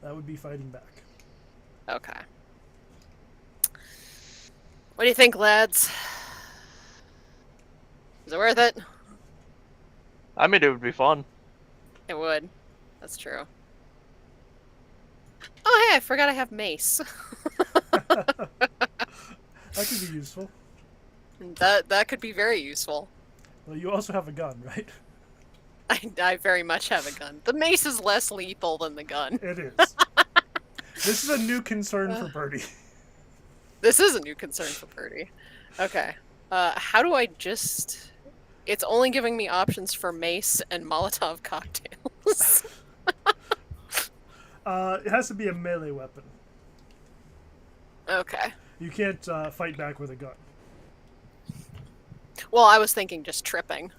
That would be fighting back. Okay. What do you think, lads? Is it worth it? I mean, it would be fun. It would. That's true. Oh, hey, I forgot I have mace. That could be useful. That could be very useful. Well, you also have a gun, right? I very much have a gun. The mace is less lethal than the gun. It is. This is a new concern for Birdie. This is a new concern for Purdy. Okay. How do I just... It's only giving me options for mace and Molotov cocktails. It has to be a melee weapon. Okay. You can't fight back with a gun. Well, I was thinking just tripping.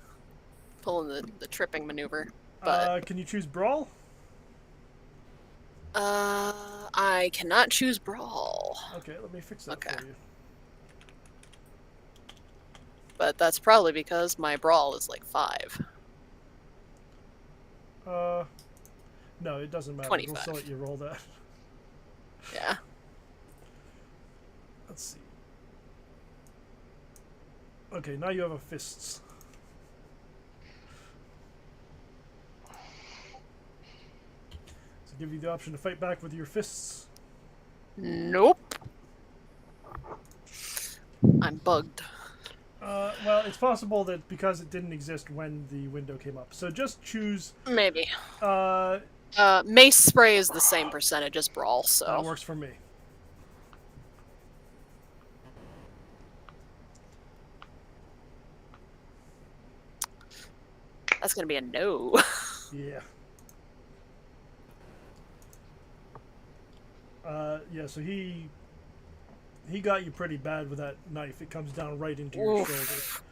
Pulling the tripping maneuver. But Can you choose brawl? I cannot choose brawl. Okay, let me fix that Okay. for you. But that's probably because my brawl is like 5. No, it doesn't matter. 25. We'll still let you roll that. Yeah. Let's see. Okay, now you have a fists. So give you the option to fight back with your fists. Nope. I'm bugged. Well, it's possible that because it didn't exist when the window came up. So just choose. Maybe. That Mace spray is the same percentage as brawl, so... works for me. That's gonna be a no. Yeah. Yeah. So he got you pretty bad with that knife. It comes down right into your Oof.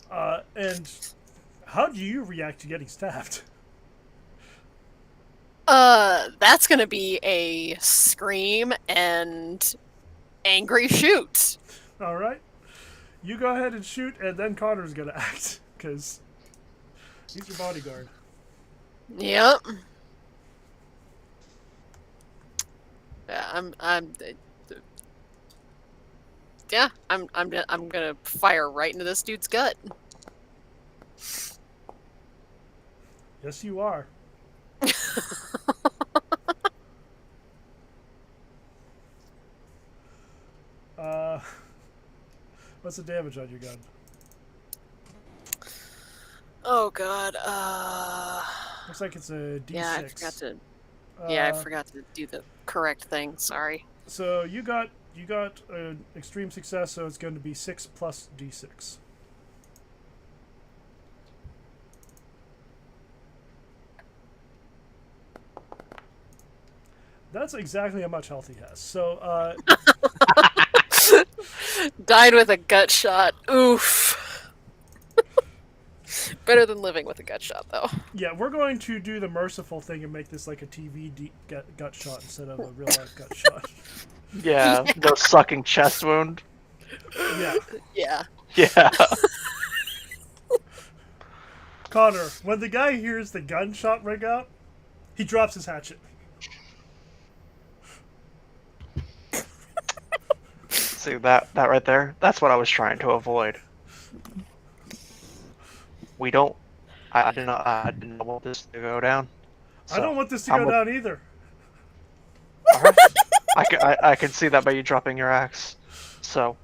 shoulder. And how do you react to getting stabbed? That's gonna be a scream and angry shoot. All right. You go ahead and shoot, and then Connor's gonna act because he's your bodyguard. Yep. Yeah, I'm gonna fire right into this dude's gut. Yes, you are. What's the damage on your gun? Oh god. Looks like it's a D6. Yeah, I forgot to. Yeah, I forgot to do the correct thing. Sorry. So you got an extreme success, so it's going to be 6 plus D6. That's exactly how much health he has. So, Died with a gut shot. Oof. Better than living with a gut shot, though. yeah, we're going to do the merciful thing and make this like a TV gut shot instead of a real life gut shot. Yeah, no sucking chest wound. Yeah. Yeah. Yeah. Connor, when the guy hears the gunshot ring out, he drops his hatchet. See that right there? That's what I was trying to avoid. We don't. I didn't want this to go down. I don't want this to I'm go down either. Alright. I can see that by you dropping your axe. So.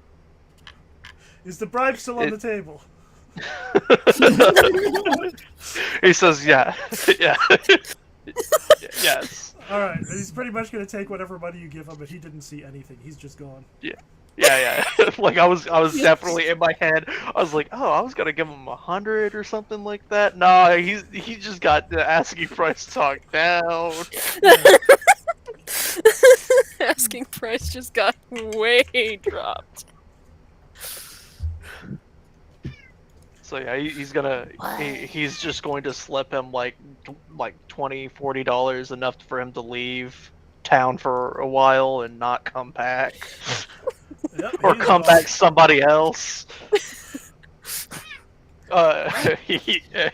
Is the bribe still on the table? He says, yeah. Yeah. Yes. Alright, he's pretty much going to take whatever money you give him, but he didn't see anything. He's just gone. Yeah. Like I was definitely in my head. I was like, oh, I was gonna give him 100 or something like that. No, he just got the asking price talked down. Asking price just got way dropped. So yeah, he's just going to slip him like $20-$40 enough for him to leave town for a while and not come back. Yep, Or come back somebody else. And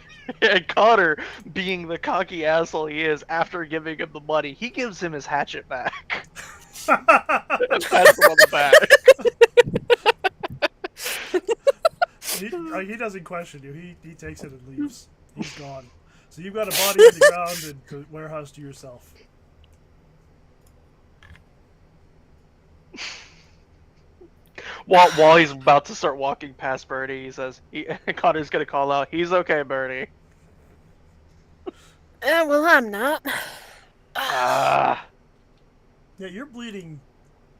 Connor, being the cocky asshole he is, after giving him the money, he gives him his hatchet back. And pats him on the back. He doesn't question you. He takes it and leaves. He's gone. So you've got a body in the ground and the warehouse to yourself. While he's about to start walking past Bernie, he says, Connor's gonna call out, "He's okay, Bernie." Well, I'm not. Ah. Yeah, you're bleeding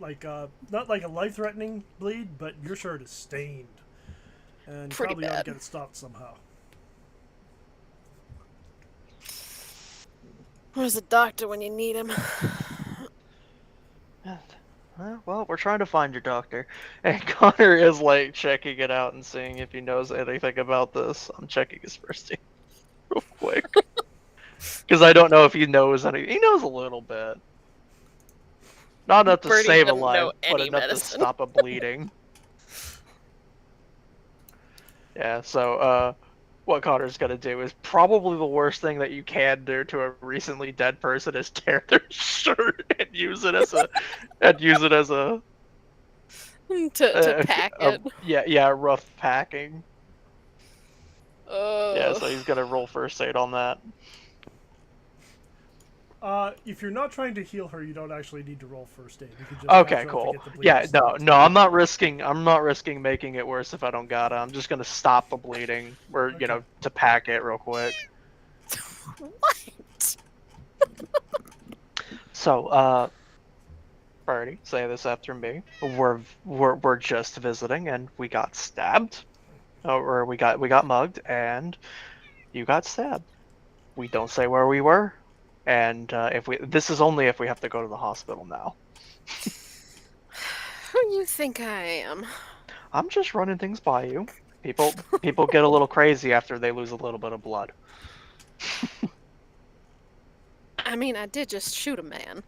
like not like a life-threatening bleed, but your shirt is stained. And you Pretty probably ought to bad. get it stopped somehow. Where's the doctor when you need him? Well, we're trying to find your doctor. And Connor is like checking it out and seeing if he knows anything about this. I'm checking his first aid real quick. Because I don't know if he knows any. He knows a little bit. Not enough to Bernie save a doesn't life, know but any enough medicine. to stop a bleeding. Yeah, so what Connor's gonna do is probably the worst thing that you can do to a recently dead person is tear their shirt and use it as a to pack it. Yeah, rough packing. Oh. Yeah, so he's gonna roll first aid on that. If you're not trying to heal her, you don't actually need to roll first aid. You can just Okay, try to cool. get the bleeding Yeah, stopped. no, I'm not risking making it worse if I don't got it. I'm just gonna stop the bleeding, or to pack it real quick. What? So, Bertie, say this after me. We're just visiting, and we got stabbed, or we got mugged, and you got stabbed. We don't say where we were, and this is only if we have to go to the hospital now. Who do you think I am? I'm just running things by you. People get a little crazy after they lose a little bit of blood. I mean, I did just shoot a man.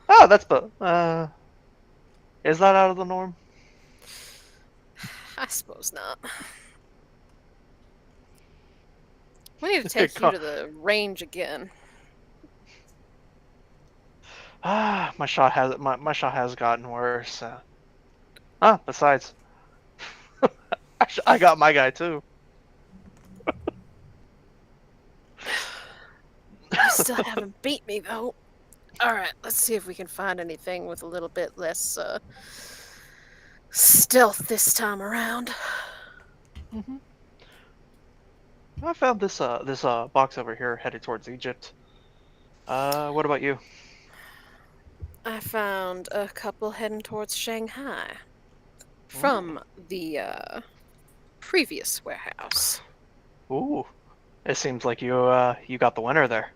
Oh, is that out of the norm? I suppose not. We need to take you to the range again. My shot has gotten worse. Besides, I got my guy too. You still haven't beat me, though. Alright, let's see if we can find anything with a little bit less stealth this time around. Mm-hmm. I found this box over here headed towards Egypt. What about you? I found a couple heading towards Shanghai from the previous warehouse. Ooh, it seems like you got the winner there.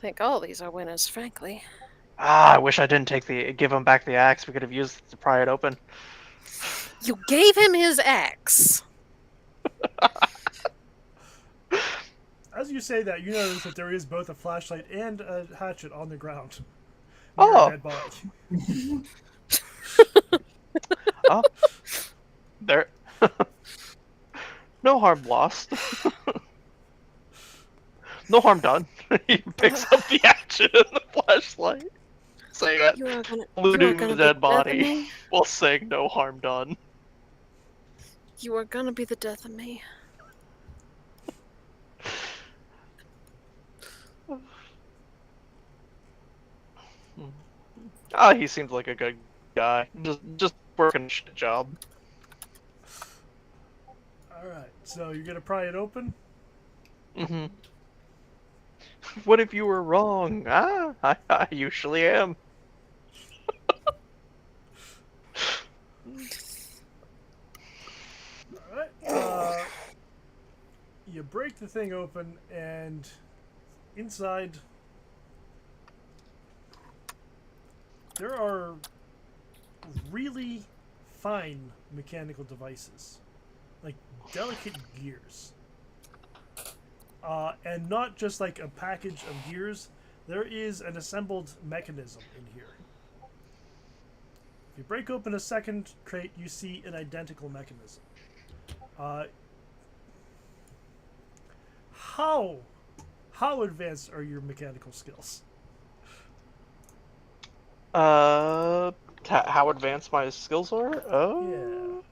think all these are winners, frankly. Ah, I wish I didn't give him back the axe. We could have used it to pry it open. You gave him his axe. As you say that, you notice that there is both a flashlight and a hatchet on the ground. Oh. Near a dead body. Oh. There. No harm lost. No harm done. He picks up the hatchet and the flashlight, saying that, looting the dead body while saying no harm done. You are gonna be the death of me. Ah, he seems like a good guy. Just working a shit job. Alright, so you're gonna pry it open? Mm-hmm. What if you were wrong? Ah, I usually am. Alright, you break the thing open, and inside there are really fine mechanical devices, like delicate gears. And not just like a package of gears, there is an assembled mechanism in here. If you break open a second crate, you see an identical mechanism. How advanced are your mechanical skills? How advanced my skills are? Oh.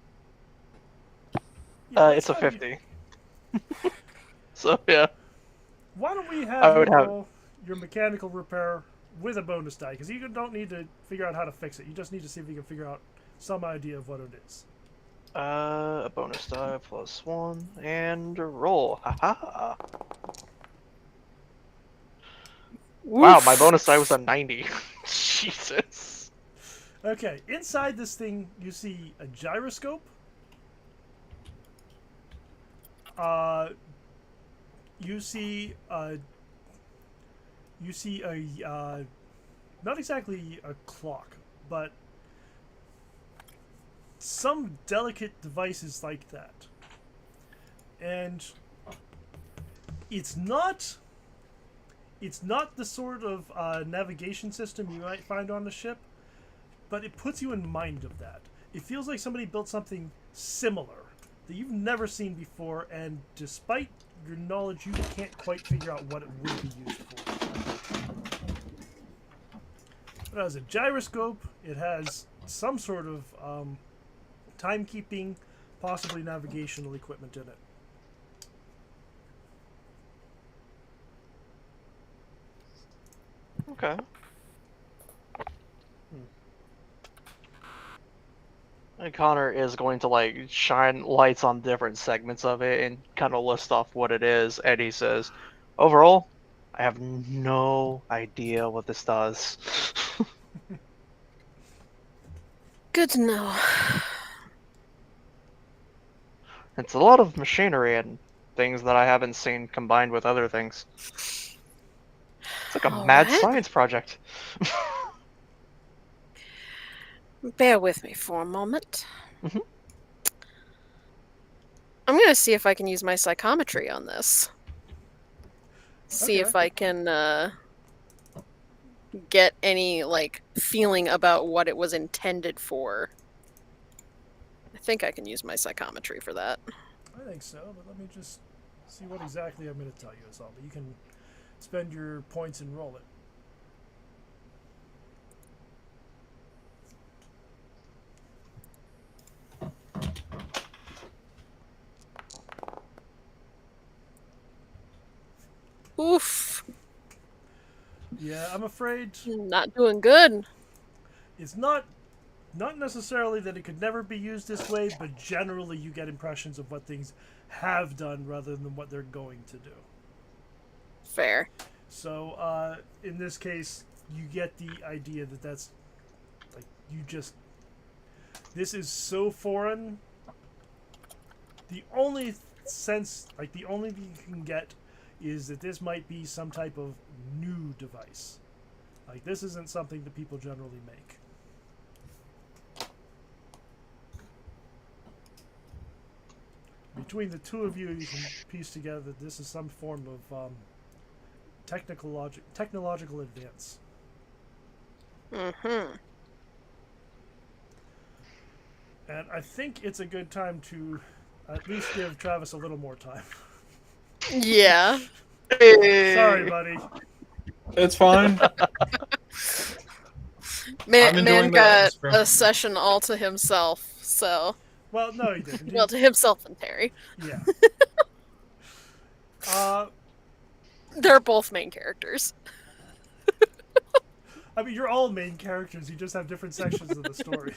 Yeah, It's a 50. So yeah. Why don't we have I would you have roll your mechanical repair with a bonus die? Because you don't need to figure out how to fix it. You just need to see if you can figure out some idea of what it is. A bonus die +1 and roll. Haha. Wow, my bonus die was a 90. Jesus. Okay, inside this thing, you see a gyroscope. You see a not exactly a clock, but some delicate devices like that. And it's not the sort of navigation system you might find on the ship, but it puts you in mind of that. It feels like somebody built something similar that you've never seen before, and despite your knowledge, you can't quite figure out what it would be used for. It has a gyroscope. It has some sort of timekeeping, possibly navigational equipment in it. Okay. And Connor is going to like shine lights on different segments of it and kind of list off what it is, and he says, overall, I have no idea what this does. Good to know. It's a lot of machinery and things that I haven't seen combined with other things. It's like a mad science project. Bear with me for a moment. Mm-hmm. I'm going to see if I can use my psychometry on this. See if I can get any like feeling about what it was intended for. I think I can use my psychometry for that. I think so, but let me just see what exactly I'm going to tell you is all. But you can spend your points and roll it. Oof. Yeah, I'm afraid Not doing good. it's not necessarily that it could never be used this way, but generally you get impressions of what things have done rather than what they're going to do. Fair. So, in this case, you get the idea that that's, like, this is so foreign. The only sense, like, the only thing you can get is that this might be some type of new device. Like, this isn't something that people generally make. Between the two of you, you can piece together that this is some form of technological advance. Mm-hmm. And I think it's a good time to at least give Travis a little more time. Yeah. Sorry, buddy. It's fine. I'm enjoying Man the got extra. a session all to himself, so... Well, no, he didn't. Well, to himself and Terry. Yeah. They're both main characters. I mean, you're all main characters. You just have different sections of the story.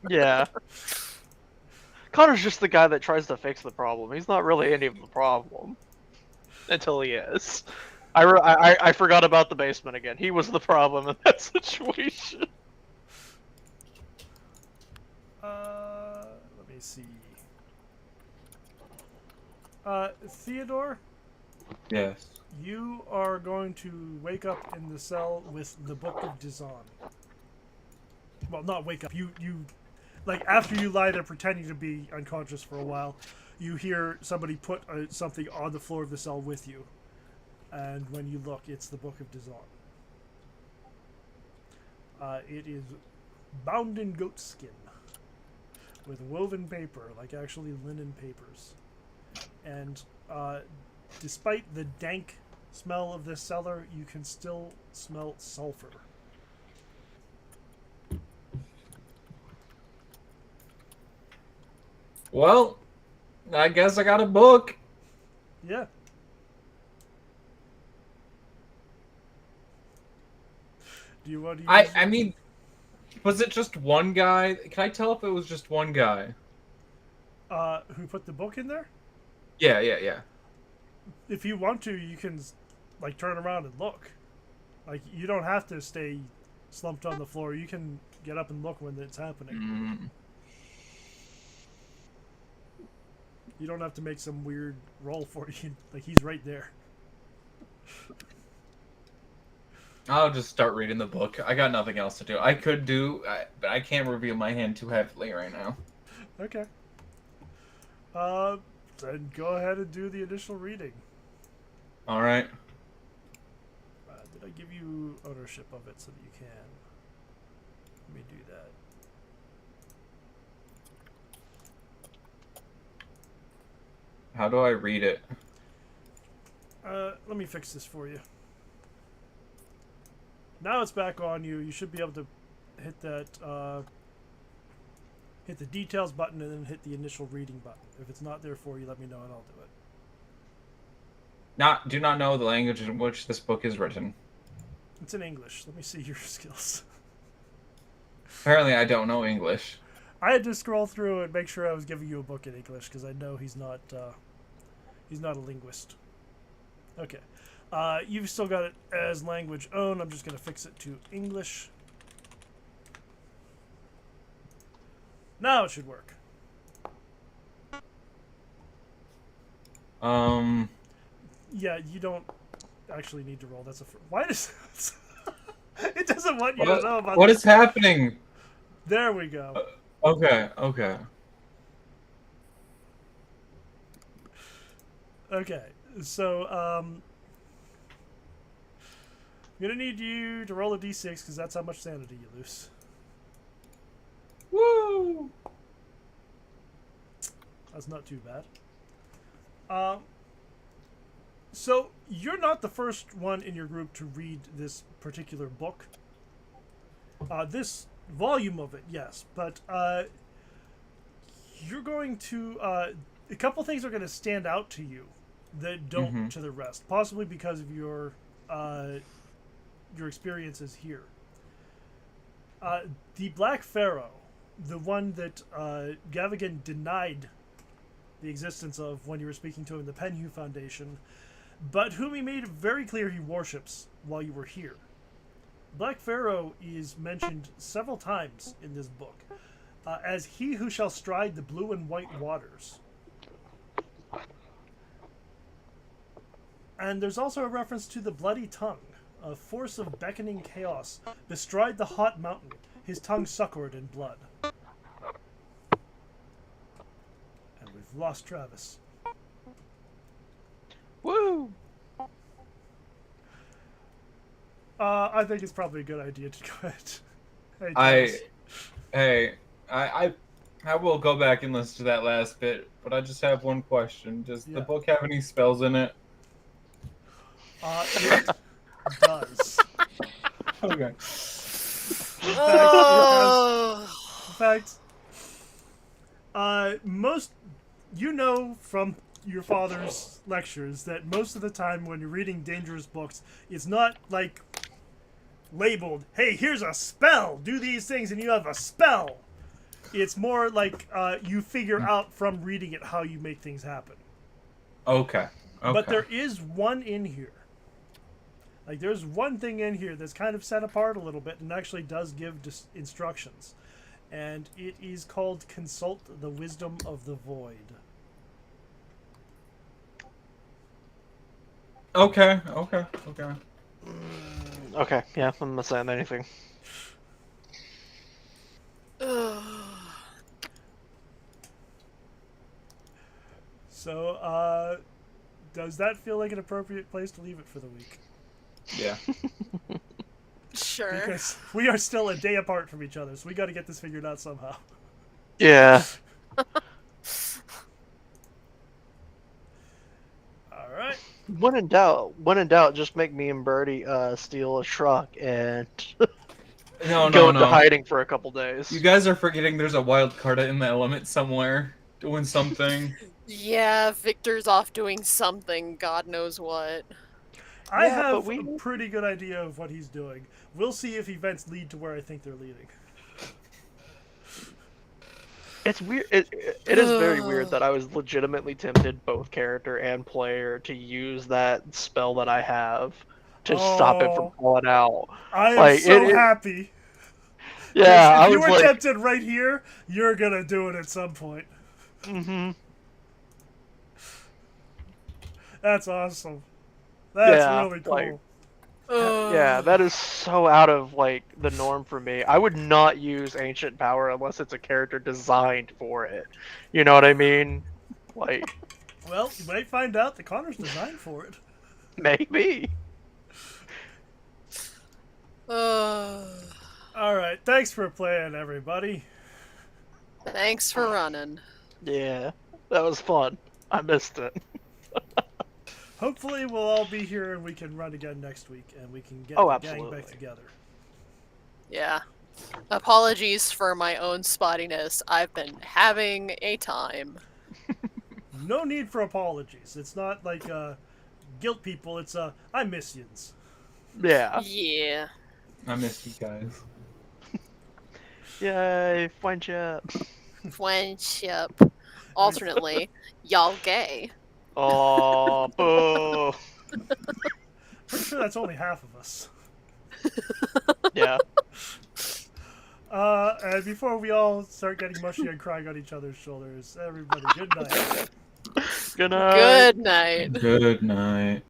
Yeah. Connor's just the guy that tries to fix the problem. He's not really any of the problem. Until he is. I forgot about the basement again. He was the problem in that situation. Let me see. Theodore, Yes. you are going to wake up in the cell with the Book of Dizon. Well, not wake up. You like, after you lie there pretending to be unconscious for a while, you hear somebody put something on the floor of the cell with you. And when you look, it's the Book of Dizon. It is bound in goat skin with woven paper, like actually linen papers. And despite the dank smell of this cellar, you can still smell sulfur. Well, I guess I got a book. Yeah. Do you want to use I mean, was it just one guy? Can I tell if it was just one guy? who put the book in there? Yeah. If you want to, you can, like, turn around and look. Like, you don't have to stay slumped on the floor. You can get up and look when it's happening. Mm. You don't have to make some weird roll for you. Like, he's right there. I'll just start reading the book. I got nothing else to do. I could do, but I can't reveal my hand too heavily right now. Okay. Then go ahead and do the initial reading. All right. Did I give you ownership of it so that you can? Let me do that. How do I read it? Let me fix this for you. Now it's back on you. You should be able to hit that, hit the details button and then hit the initial reading button. If it's not there for you, let me know and I'll do it. Do not know the language in which this book is written. It's in English. Let me see your skills. Apparently, I don't know English. I had to scroll through and make sure I was giving you a book in English because I know he's not a linguist. Okay. You've still got it as language own. I'm just going to fix it to English. Now it should work. Yeah, you don't actually need to roll. That's a... Why does... It doesn't want you to know about What this. is happening? There we go. Okay. Okay, so, I'm gonna need you to roll a d6, because that's how much sanity you lose. Woo! That's not too bad. So, you're not the first one in your group to read this particular book. This volume of it, yes, but, you're going to, a couple things are going to stand out to you that don't to the rest, possibly because of your experiences here. The Black Pharaoh, the one that Gavigan denied the existence of when you were speaking to him in the Penhew Foundation, but whom he made very clear he worships while you were here. Black Pharaoh is mentioned several times in this book as he who shall stride the blue and white waters. And there's also a reference to the bloody tongue. A force of beckoning chaos bestride the hot mountain, his tongue succored in blood. And we've lost Travis. Woo! I think it's probably a good idea to go ahead. I will go back and listen to that last bit, but I just have one question. Does the book have any spells in it? It does. Okay. In fact, most from your father's lectures that most of the time when you're reading dangerous books, it's not like labeled, "Hey, here's a spell. Do these things, and you have a spell." It's more like you figure out from reading it how you make things happen. Okay. But there is one in here. Like, there's one thing in here that's kind of set apart a little bit and actually does give instructions. And it is called Consult the Wisdom of the Void. Okay. Okay, yeah, I'm not saying anything. So, does that feel like an appropriate place to leave it for the week? Yeah. Sure. Because we are still a day apart from each other, so we got to get this figured out somehow. Yeah. All right. When in doubt, just make me and Birdie steal a truck and go into hiding for a couple days. You guys are forgetting there's a wild card in the element somewhere doing something. Yeah, Victor's off doing something, God knows what. I have a pretty good idea of what he's doing. We'll see if events lead to where I think they're leading. It's weird. It is very weird that I was legitimately tempted, both character and player, to use that spell that I have to stop it from pulling out. I am so happy. Yeah, if you were tempted right here, you're gonna do it at some point. Mm-hmm. That's awesome. That's really cool. Yeah, that is so out of the norm for me. I would not use Ancient Power unless it's a character designed for it. You know what I mean? Well, you might find out that Connor's designed for it. Maybe. Alright, thanks for playing, everybody. Thanks for running. Yeah, that was fun. I missed it. Hopefully we'll all be here and we can run again next week and we can get the gang back together. Yeah. Apologies for my own spottiness. I've been having a time. No need for apologies. It's not like guilt people, it's I miss yous. Yeah. Yeah. I miss you guys. Yay, friendship. Friendship. Alternately, y'all gay. Oh, boo. Pretty sure that's only half of us. Yeah. And before we all start getting mushy and crying on each other's shoulders, everybody, good night. Good night. Good night. Good night.